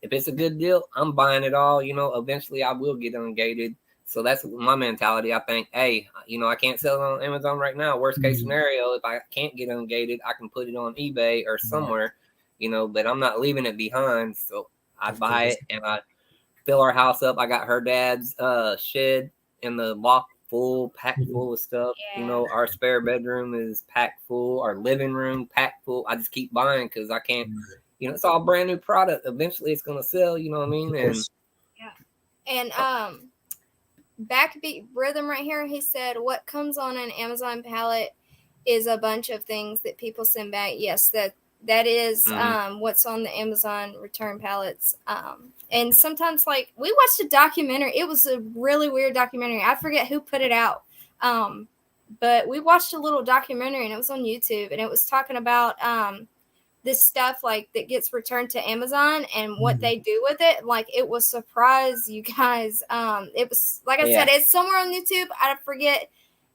if it's a good deal, I'm buying it all. Eventually I will get ungated. So that's my mentality. I think, hey, I can't sell it on Amazon right now. Worst case scenario, if I can't get ungated, I can put it on eBay or somewhere, but I'm not leaving it behind. So I buy it and I fill our house up. I got her dad's shed in the loft packed full of stuff. Yeah. Our spare bedroom is packed full. Our living room packed full. I just keep buying because I can't, it's all brand new product. Eventually it's going to sell, you know what I mean? And Backbeat Rhythm right here, he said, what comes on an Amazon pallet is a bunch of things that people send back. Yes, that is what's on the Amazon return pallets. And sometimes, like, we watched a documentary. It was a really weird documentary. I forget who put it out. But we watched a little documentary, and it was on YouTube, and it was talking about this stuff like that gets returned to Amazon and what they do with it. Like, it will surprise you guys. It was, like I said, it's somewhere on YouTube. I forget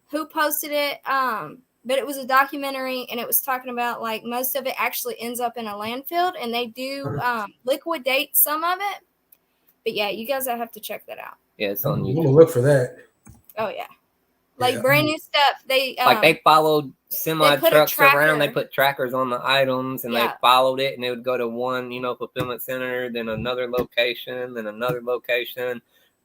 who posted it. But it was a documentary, and it was talking about like most of it actually ends up in a landfill, and they do liquidate some of it. But yeah, you guys have to check that out. Yeah, it's on YouTube. I'm gonna look for that. Oh yeah. Like brand new stuff. They followed semi trucks around. They put trackers on the items, and they followed it, and they would go to one, fulfillment center, then another location,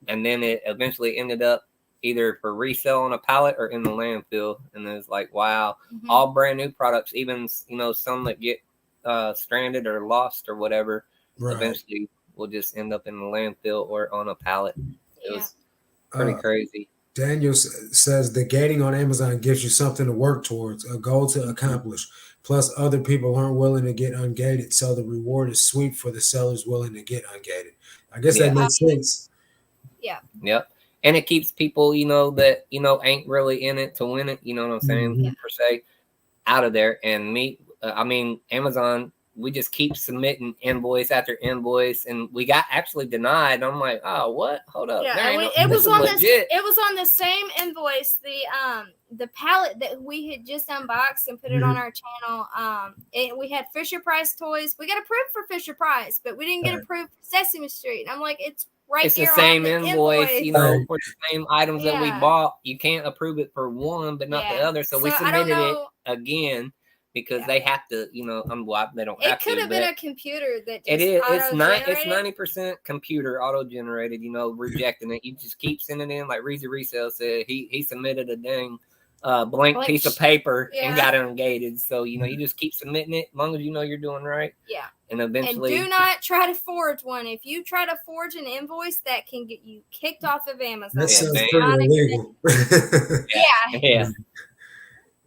and then it eventually ended up either for resale on a pallet or in the landfill. And it's like, wow, all brand new products, even some that get stranded or lost or whatever, eventually will just end up in the landfill or on a pallet. It was pretty crazy. Daniel says the gating on Amazon gives you something to work towards, a goal to accomplish. Plus, other people aren't willing to get ungated, so the reward is sweet for the sellers willing to get ungated. I guess that makes sense. Yeah. Yep. And it keeps people, that, ain't really in it to win it, you know what I'm saying, per se, out of there. And Amazon, we just keep submitting invoice after invoice, and we got actually denied. I'm like, oh, what? Hold up. Yeah, it was on the same invoice, the pallet that we had just unboxed and put it on our channel. We had Fisher Price toys. We got approved for Fisher Price, but we didn't get approved for Sesame Street. And I'm like, it's the same invoice, for the same items that we bought. You can't approve it for one, but not the other. So we submitted it again because they have to, they don't have to. It could have been a computer that just it is. It's 90% computer auto generated. Rejecting it. You just keep sending in. Like Resell said, he submitted a dang blank piece of paper and got ungated. So you just keep submitting it as long as you're doing right. Yeah. And eventually, and do not try to forge one. If you try to forge an invoice, that can get you kicked off of Amazon. That sounds pretty illegal.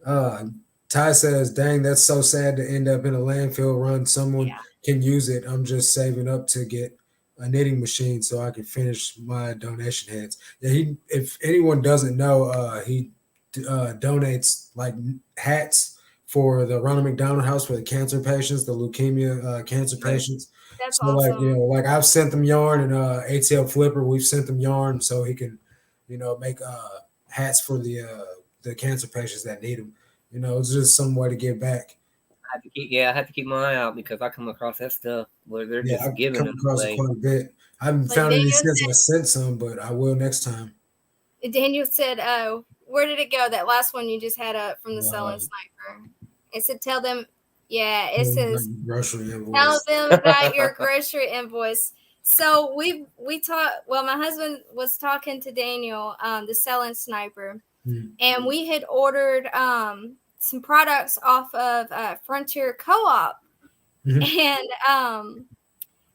Yeah. Ty says, "Dang, that's so sad to end up in a landfill run. Someone can use it. I'm just saving up to get a knitting machine so I can finish my donation heads." Yeah, if anyone doesn't know, he donates like hats for the Ronald McDonald House for the cancer patients, the leukemia cancer patients. That's so awesome. Like I've sent them yarn, and ATL Flipper, we've sent them yarn so he can, make hats for the cancer patients that need them. It's just some way to give back. I have to keep my eye out because I come across that stuff where they're just giving them away. Quite a bit. I haven't found any since I sent some, but I will next time. Daniel said, "Oh, where did it go? That last one you just had up from the Selling Sniper." It said, "Tell them." Yeah, it says, "Grocery invoice." Tell them about your grocery invoice. So we talked. Well, my husband was talking to Daniel, the Selling Sniper, and we had ordered some products off of Frontier Co-op, and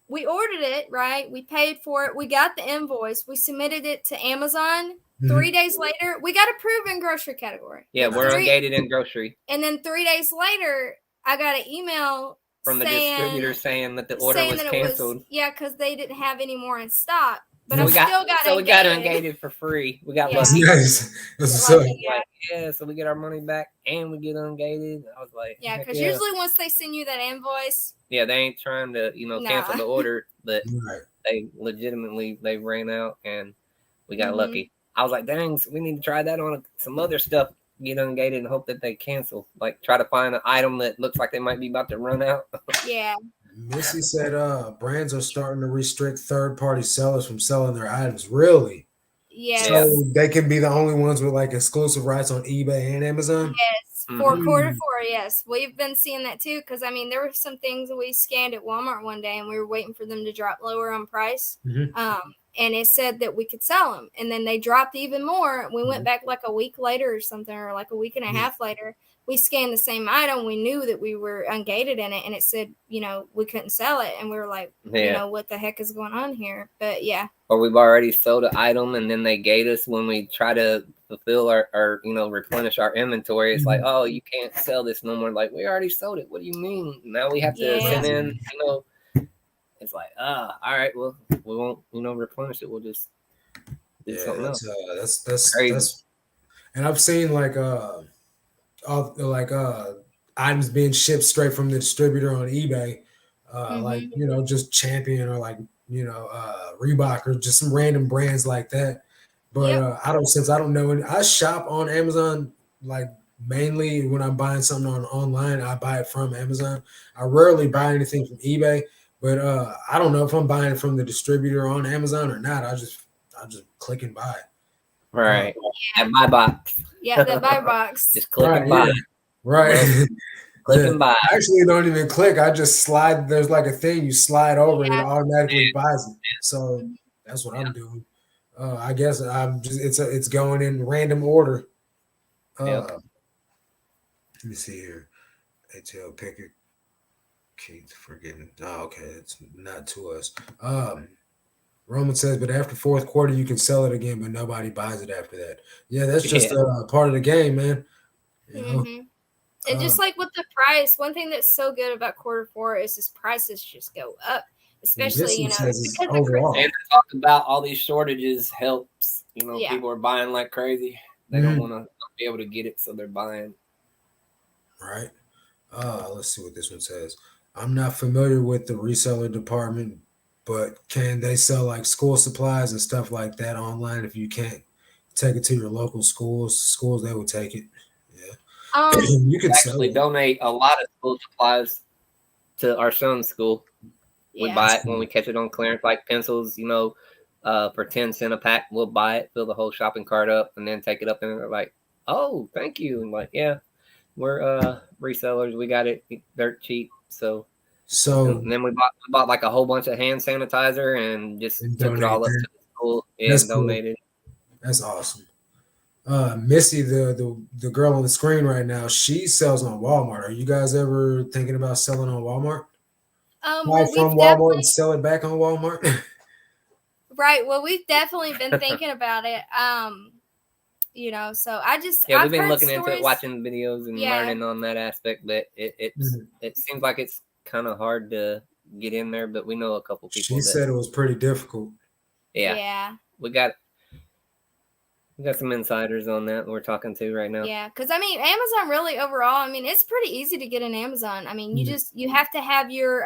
we ordered it, right? We paid for it. We got the invoice. We submitted it to Amazon. 3 days later, we got approved in grocery category. Yeah, we're ungated in grocery. And then 3 days later, I got an email from the distributor saying that the order was canceled. Because they didn't have any more in stock. But we got ungated for free. We got lucky. Nice. So we get our money back and we get ungated. I was like, because usually once they send you that invoice, they ain't trying to cancel the order, but they legitimately ran out and we got lucky. I was like, dang, we need to try that on some other stuff. Get ungated and hope that they cancel. Like try to find an item that looks like they might be about to run out. Yeah. Missy said brands are starting to restrict third-party sellers from selling their items. Really? Yes. So they can be the only ones with like exclusive rights on eBay and Amazon? Yes. For quarter four, yes. We've been seeing that too, because there were some things that we scanned at Walmart one day and we were waiting for them to drop lower on price. And it said that we could sell them. And then they dropped even more. We went back like a week later or something, or like a week and a half later. We scanned the same item. We knew that we were ungated in it. And it said, we couldn't sell it. And we were like, what the heck is going on here? But yeah. Or we've already sold an item and then they gate us when we try to fulfill our replenish our inventory. It's like, oh, you can't sell this no more. Like, we already sold it. What do you mean? Now we have to send in, It's like, all right, well, we won't, replenish it. We'll just do something else. That's crazy. And I've seen items being shipped straight from the distributor on eBay, just Champion or Reebok or just some random brands like that. But since I don't know any, I shop on Amazon mainly when I'm buying something online. I buy it from Amazon. I rarely buy anything from eBay. But I don't know if I'm buying it from the distributor on Amazon or not. I just click and buy it. Right. At my box. Yeah, the buy box. Just click and buy. Right. Click and buy. I actually don't even click. I just slide. There's like a thing you slide over and it automatically buys it. So that's what I'm doing. I guess I'm just it's going in random order. Let me see here. ATL Pickett. Keith forgetting. Oh, okay, it's not to us. Roman says, but after fourth quarter, you can sell it again, but nobody buys it after that. Yeah, that's just part of the game, man. You know? And just like with the price, one thing that's so good about quarter four is his prices just go up, especially, because overall. And talk about all these shortages helps. People are buying like crazy. They don't want to be able to get it, so they're buying. Right. Let's see what this one says. I'm not familiar with the reseller department, but can they sell like school supplies and stuff like that online? If you can't take it to your local schools, they will take it. Yeah. You can actually donate a lot of school supplies to our son's school. We buy it when we catch it on clearance, like pencils, for 10 cents a pack. We'll buy it, fill the whole shopping cart up, and then take it up, and they're like, "Oh, thank you." And like, yeah, we're resellers. We got it dirt cheap. So and then we bought like a whole bunch of hand sanitizer and just took it all up to the school and donated. Cool. That's awesome. Missy, the girl on the screen right now, she sells on Walmart. Are you guys ever thinking about selling on Walmart? Buy from Walmart and sell it back on Walmart? Right. Well, we've definitely been thinking about it. So we've been looking into it, watching videos and learning on that aspect, but it seems like it's kind of hard to get in there, but we know a couple people. She said it was pretty difficult. Yeah. We got some insiders on that we're talking to right now. Yeah, because Amazon really overall, it's pretty easy to get an Amazon. You have to have your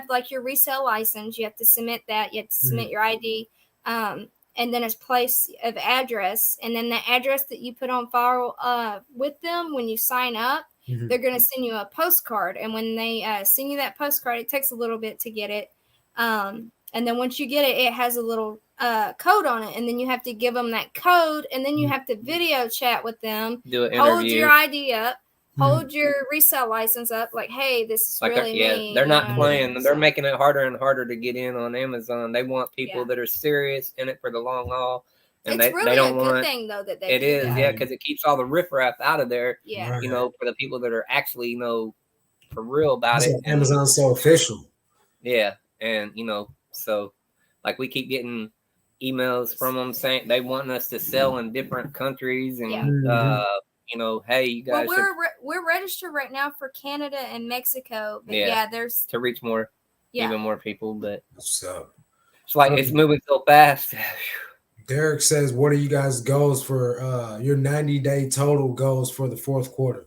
like your resale license. You have to submit that. You have to submit your ID, and then it's place of address, and then the address that you put on file with them when you sign up, they're going to send you a postcard, and when they send you that postcard, it takes a little bit to get it, and then once you get it, it has a little code on it, and then you have to give them that code, and then you have to video chat with them, hold your ID up, hold your resale license up, like, hey, this is like really me. They're not playing. They're making it harder and harder to get in on Amazon. They want people that are serious in it for the long haul. And it's really a good thing, though, that they do is, that. because it keeps all the riffraff out of there. Yeah. For the people that are actually, for real about it. Amazon's so official. Yeah. And, so, like, we keep getting emails from them saying they want us to sell in different countries, and hey, you guys. Well, we're registered right now for Canada and Mexico, but there's to reach even more people. But what's up? It's like it's moving so fast. Derek says, "What are you guys' goals for your 90-day total goals for the fourth quarter?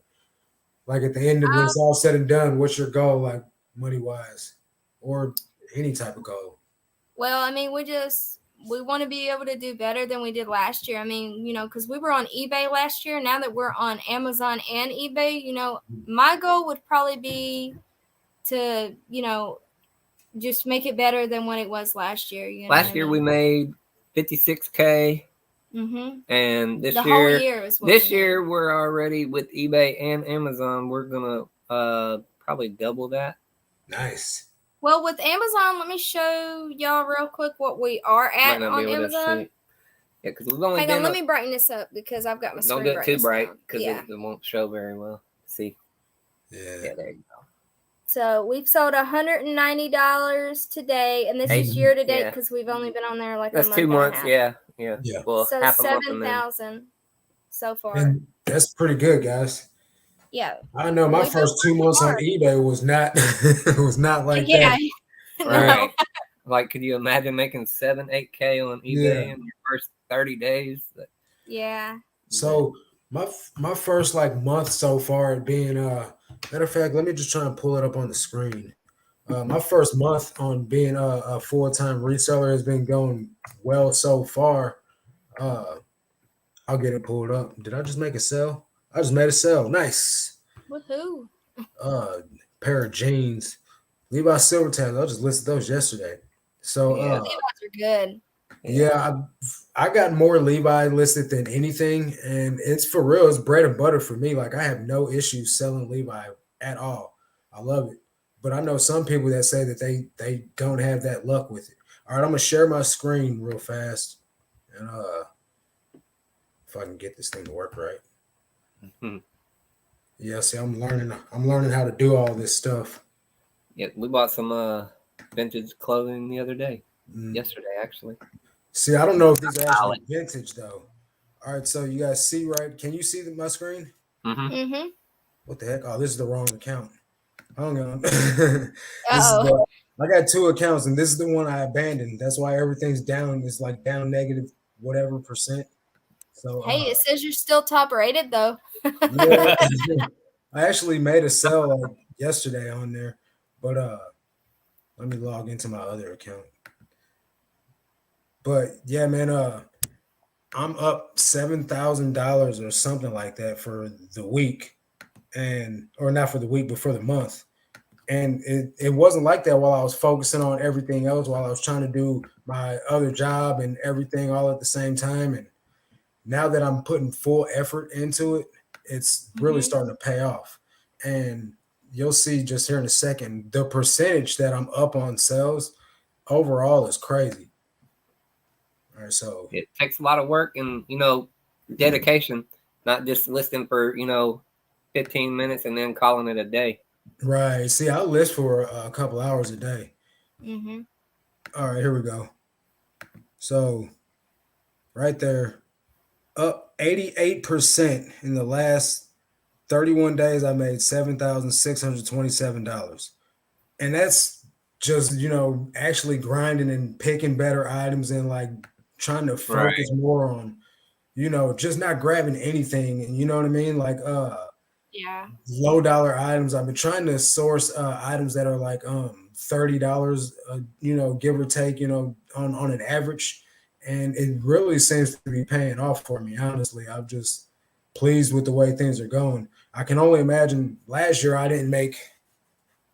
Like at the end of when it's all said and done, what's your goal, like money wise, or any type of goal?" Well, we want to be able to do better than we did last year. Because we were on eBay last year. Now that we're on Amazon and eBay, my goal would probably be to, just make it better than what it was last year. Last year we made $56K. And this year we're already with eBay and Amazon. We're gonna probably double that. Nice. Well, with Amazon, let me show y'all real quick what we are at on Amazon. Yeah, because we've only Hang on, let me brighten this up because I've got my screen. Don't do it too bright because it won't show very well. See? Yeah, there you go. So we've sold $190 today, and this is year to date because we've only been on there like a month. That's 2 months, yeah. Well, so 7,000 so far. And that's pretty good, guys. Yeah, I know my first 2 months on eBay was not like that. Right. Like, could you imagine making 7-8K on eBay in your first 30 days? Yeah. So my first month so far being matter of fact, let me just try and pull it up on the screen. My first month on being a full-time reseller has been going well so far. I'll get it pulled up. Did I just make a sale? I just made a sale. Nice. With who? Pair of jeans. Levi Silver Tags. I just listed those yesterday. So Levi's are good. Yeah, I got more Levi listed than anything, and it's for real. It's bread and butter for me. Like I have no issues selling Levi at all. I love it. But I know some people that say that they don't have that luck with it. All right, I'm gonna share my screen real fast, and if I can get this thing to work right. Mm-hmm. Yeah, see, I'm learning how to do all this stuff. Yeah, we bought some vintage clothing the other day. yesterday, actually. See, I don't know if these are actually vintage though. All right, so you guys see right? Can you see my screen? Mm-hmm. What the heck? Oh, this is the wrong account. Hang on. I got 2 accounts, and this is the one I abandoned. That's why everything's down. It's like down negative whatever percent. So hey, it says you're still top rated though. Yeah, I actually made a sell like yesterday on there, but let me log into my other account. But yeah, man, I'm up $7,000 or something like that for the week, or not for the week, but for the month. And it wasn't like that while I was focusing on everything else, while I was trying to do my other job and everything all at the same time. And now that I'm putting full effort into it, it's really starting to pay off. And you'll see just here in a second, the percentage that I'm up on sales overall is crazy. All right, so it takes a lot of work and dedication, not just listing for 15 minutes and then calling it a day. Right. See, I list for a couple hours a day. All right, here we go. So right there, up 88% in the last 31 days. I made $7,627. And that's just, actually grinding and picking better items and like trying to focus more on, just not grabbing anything. And you know what I mean? Like, low dollar items. I've been trying to source items that are like $30, give or take, on an average. And it really seems to be paying off for me, honestly. I'm just pleased with the way things are going. I can only imagine last year I didn't make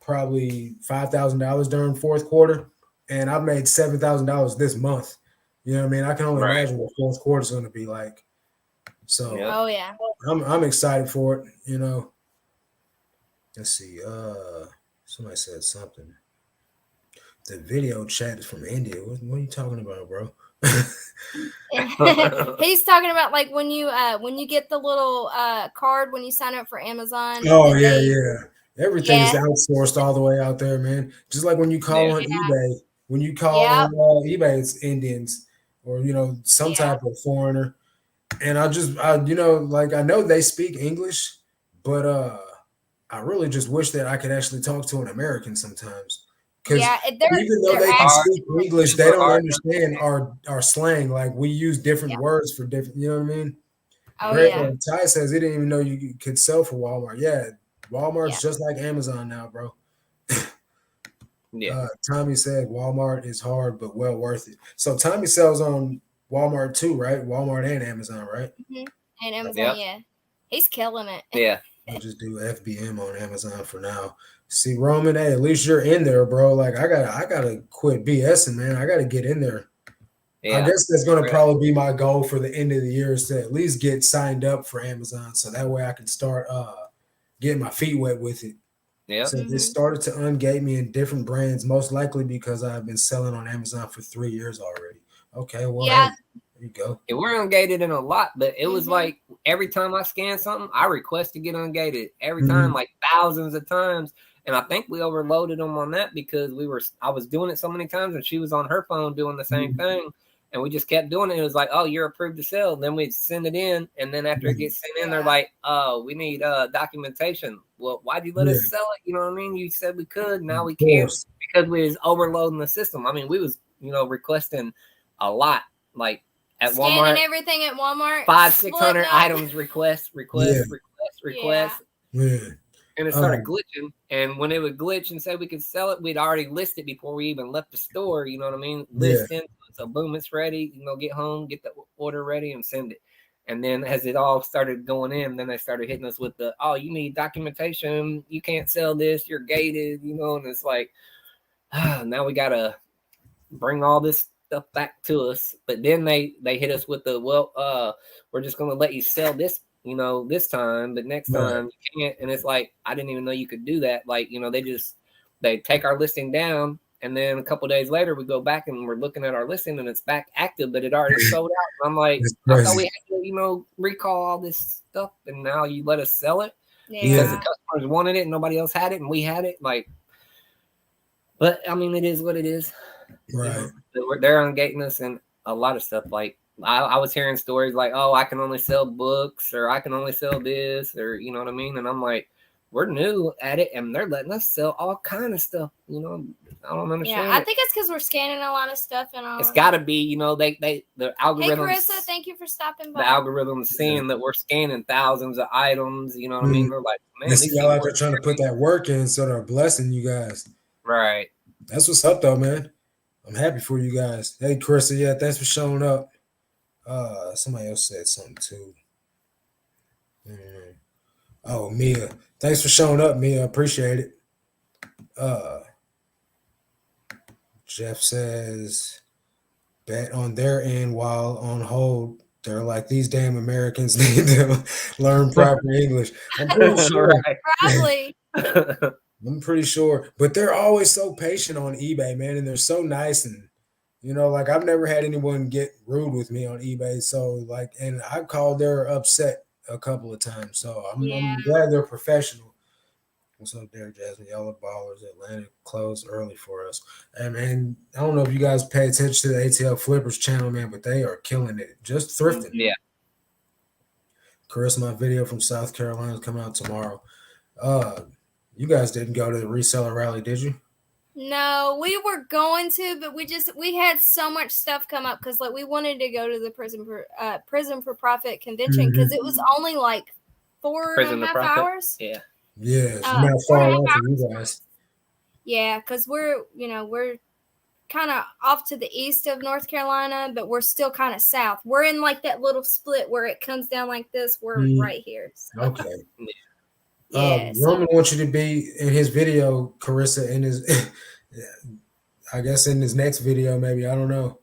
probably $5,000 during fourth quarter, and I've made $7,000 this month. You know what I mean? I can only imagine what fourth quarter is going to be like. So, I'm excited for it. Let's see. Somebody said something. The video chat is from India. What are you talking about, bro? He's talking about like when you get the little card when you sign up for Amazon. Oh yeah. Everything is outsourced all the way out there, man. Just like when you call on eBay. When you call on eBay, it's Indians or some type of foreigner. And I know they speak English, but I really just wish that I could actually talk to an American sometimes. Because even though they can speak English, they don't understand our slang. Like we use different words for different. You know what I mean? Ty says he didn't even know you could sell for Walmart. Yeah, Walmart's just like Amazon now, bro. Tommy said Walmart is hard but well worth it. So Tommy sells on Walmart too, right? Walmart and Amazon, right? And Amazon, he's killing it. Yeah. I'll just do FBM on Amazon for now. See, Roman, hey, at least you're in there, bro. Like I gotta quit BSing, man. I gotta get in there. Yeah, I guess that's gonna probably be my goal for the end of the year is to at least get signed up for Amazon, so that way I can start getting my feet wet with it. Yeah. So they started to ungate me in different brands, most likely because I've been selling on Amazon for 3 years already. Okay, well, hey, there you go. Yeah, we're ungated in a lot, but it was like every time I scan something, I request to get ungated every time, like thousands of times. And I think we overloaded them on that because I was doing it so many times and she was on her phone doing the same thing. And we just kept doing it. It was like, oh, you're approved to sell. Then we'd send it in. And then after it gets sent in, they're like, oh, we need documentation. Well, why'd you let us sell it? You know what I mean? You said we could. Now we can't because we was overloading the system. I mean, we was, requesting a lot. Like at Walmart. Everything at Walmart. 500-600 items request. Yeah. And it started glitching. And when it would glitch and say we could sell it, we'd already list it before we even left the store. You know what I mean? List it. So boom, it's ready. Get home, get the order ready, and send it. And then as it all started going in, then they started hitting us with you need documentation. You can't sell this. You're gated, and it's like, now we got to bring all this stuff back to us. But then they hit us with we're just going to let you sell this, this time, but next time you can't. And it's like, I didn't even know you could do that. Like, they take our listing down. And then a couple of days later, we go back and we're looking at our listing and it's back active, but it already sold out. And I'm like, I thought we had to, recall all this stuff, and now you let us sell it because the customers wanted it and nobody else had it, and we had it. Like, but I mean, it is what it is. Right. They're ungating us and a lot of stuff. Like I was hearing stories like, oh, I can only sell books, or I can only sell this, or you know what I mean. And I'm like, we're new at it, and they're letting us sell all kind of stuff. You know, I don't understand. Yeah, I think it's because we're scanning a lot of stuff and all. It's got to be, you know, the algorithms. Hey, Carissa, thank you for stopping by. The algorithms seeing that we're scanning thousands of items. You know what I mean? They're like, man, these y'all out there trying to put that work in, so they're blessing you guys. Right. That's what's up, though, man. I'm happy for you guys. Hey, Carissa, yeah, thanks for showing up. Somebody else said something too. Oh, Mia, thanks for showing up, Mia. Appreciate it. Jeff says, bet on their end while on hold. They're like, these damn Americans need to learn proper English. I'm pretty sure. Probably. I'm pretty sure. But they're always so patient on eBay, man, and they're so nice. And, you know, like I've never had anyone get rude with me on eBay. So, like, and I called they're upset a couple of times. So I'm glad they're professional. What's up there, Jasmine? Yellow Ballers, Atlanta closed early for us. And man, I don't know if you guys pay attention to the ATL Flippers channel, man, but they are killing it. Just thrifting. Yeah. Chris, my video from South Carolina is coming out tomorrow. You guys didn't go to the reseller rally, did you? No, we were going to, but we had so much stuff come up because like we wanted to go to the prison for profit convention because it was only like 4.5 hours. Yeah. Yeah, it's not far away from you guys. Yeah, because we're kind of off to the east of North Carolina, but we're still kind of south. We're in like that little split where it comes down like this. We're right here. So. Okay. Yeah. Roman wants you to be in his video, Carissa, in his, I guess in his next video, maybe. I don't know.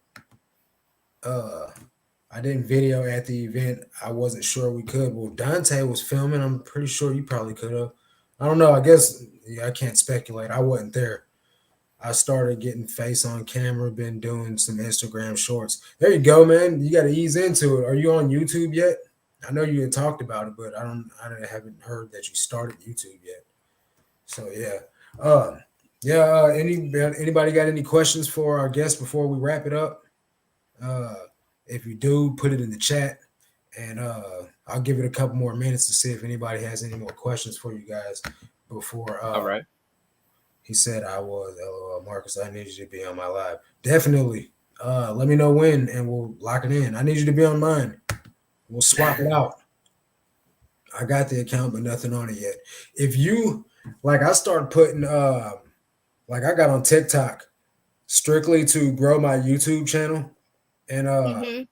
I didn't video at the event. I wasn't sure we could. Well, Dante was filming. I'm pretty sure you probably could have. I don't know. I guess I can't speculate. I wasn't there. I started getting face on camera, been doing some Instagram shorts. There you go, man. You got to ease into it. Are you on YouTube yet? I know you had talked about it, but I haven't heard that you started YouTube yet. So yeah. Anybody got any questions for our guest before we wrap it up? If you do, put it in the chat, and I'll give it a couple more minutes to see if anybody has any more questions for you guys before. All right. He said, I was, LOL, Marcus, I need you to be on my live. Definitely. Let me know when, and we'll lock it in. I need you to be on mine. We'll swap it out. I got the account, but nothing on it yet. If you, like, I started putting, like, I got on TikTok strictly to grow my YouTube channel. And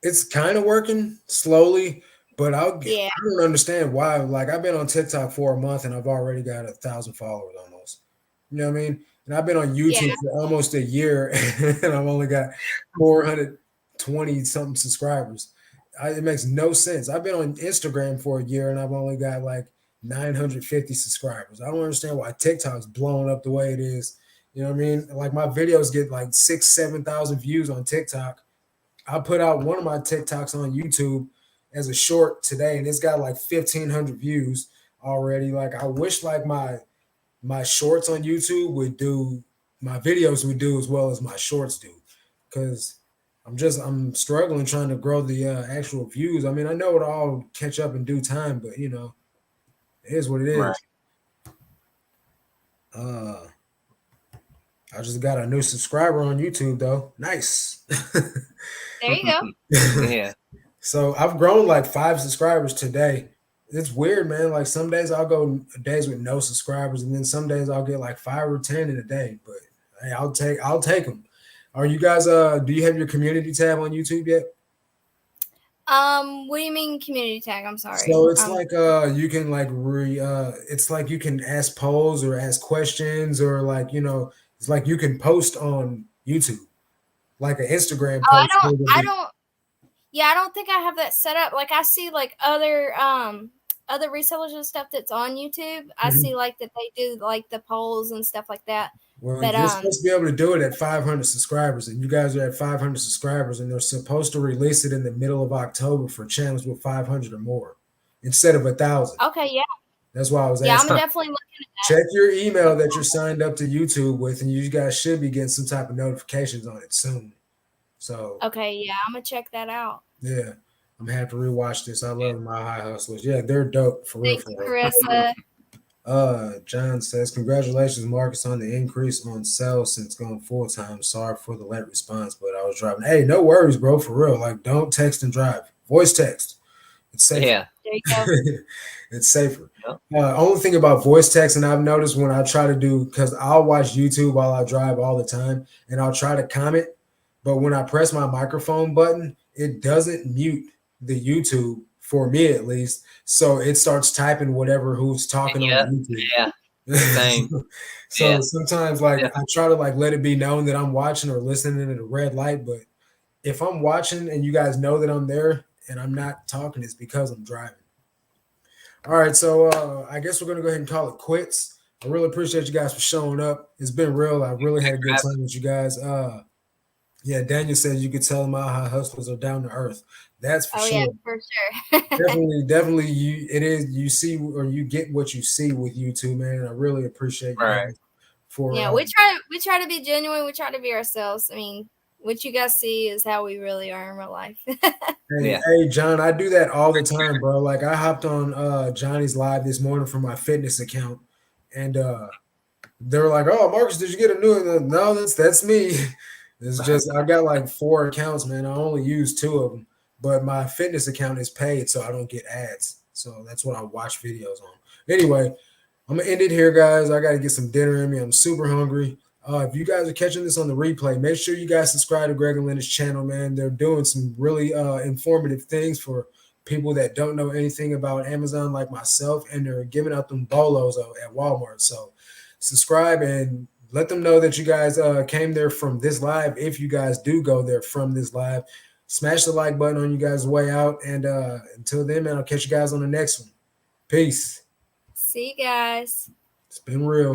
it's kind of working slowly, but I don't understand why. Like, I've been on TikTok for a month and I've already got 1,000 followers almost. You know what I mean? And I've been on YouTube for almost a year and I've only got 420 something subscribers. It makes no sense. I've been on Instagram for a year and I've only got like 950 subscribers. I don't understand why TikTok's blowing up the way it is. You know what I mean? Like, my videos get like 6,000-7,000 views on TikTok. I put out one of my TikToks on YouTube as a short today, and it's got like 1,500 views already. Like, I wish like my shorts on YouTube would do, my videos would do as well as my shorts do, because I'm struggling trying to grow the actual views. I mean, I know it'll all catch up in due time, but you know, it is what it is. Right. I just got a new subscriber on YouTube though. Nice. There you go. Yeah. So I've grown like 5 subscribers today. It's weird, man. Like, some days I'll go days with no subscribers, and then some days I'll get like 5 or 10 in a day. But hey, I'll take them. Are you guys do you have your community tab on YouTube yet? What do you mean community tag? I'm sorry. So it's like you can like it's like you can ask polls or ask questions, or like, you know, it's like you can post on YouTube like an Instagram post. I don't think I have that set up. Like, I see like other resellers and stuff that's on YouTube. I see like that they do like the polls and stuff like that. Well, you're supposed to be able to do it at 500 subscribers, and you guys are at 500 subscribers, and they're supposed to release it in the middle of October for channels with 500 or more instead of 1,000. Okay, yeah. That's why I was asking. I'm definitely looking at that. Check your email that you're signed up to YouTube with, and you guys should be getting some type of notifications on it soon. So okay, yeah, I'm gonna check that out. Yeah, I'm happy to rewatch this. I love my High Hustlers. Yeah, they're dope for real. Thank you, Carissa. John says, congratulations, Marcus, on the increase on sales since going full time. Sorry for the late response, but I was driving. Hey, no worries, bro. For real. Like, don't text and drive. Voice text. It's safer. Yeah. There you go. It's safer. Yep. Only thing about voice text, and I've noticed when I try to do, because I'll watch YouTube while I drive all the time, and I'll try to comment, but when I press my microphone button, it doesn't mute the YouTube for me at least. So it starts typing whatever who's talking on YouTube. Yeah. Same. So sometimes I try to let it be known that I'm watching or listening at a red light. But if I'm watching and you guys know that I'm there and I'm not talking, it's because I'm driving. All right. So I guess we're going to go ahead and call it quits. I really appreciate you guys for showing up. It's been real. I really had a good time with you guys. Yeah, Daniel said you could tell them how hustlers are down to earth. That's for sure. Yeah, for sure. definitely. You see or you get what you see with YouTube, man. And I really appreciate you guys for. We try to be genuine. We try to be ourselves. I mean, what you guys see is how we really are in real life. Hey, John, I do that all the time, bro. Like I hopped on Johnny's live this morning from my fitness account, and they're like, "Oh, Marcus, did you get a new one?" No, that's me. It's just I got 4 accounts, man. I only use 2 of them, but my fitness account is paid, so I don't get ads. So that's what I watch videos on. Anyway, I'm gonna end it here, guys. I gotta get some dinner in me. I'm super hungry. If you guys are catching this on the replay, make sure you guys subscribe to Greg and Linda's channel, man. They're doing some really informative things for people that don't know anything about Amazon like myself, and they're giving out them bolos at Walmart. So subscribe and let them know that you guys came there from this live. If you guys do go there from this live, smash the like button on you guys' way out. And until then, man, I'll catch you guys on the next one. Peace. See you guys. It's been real.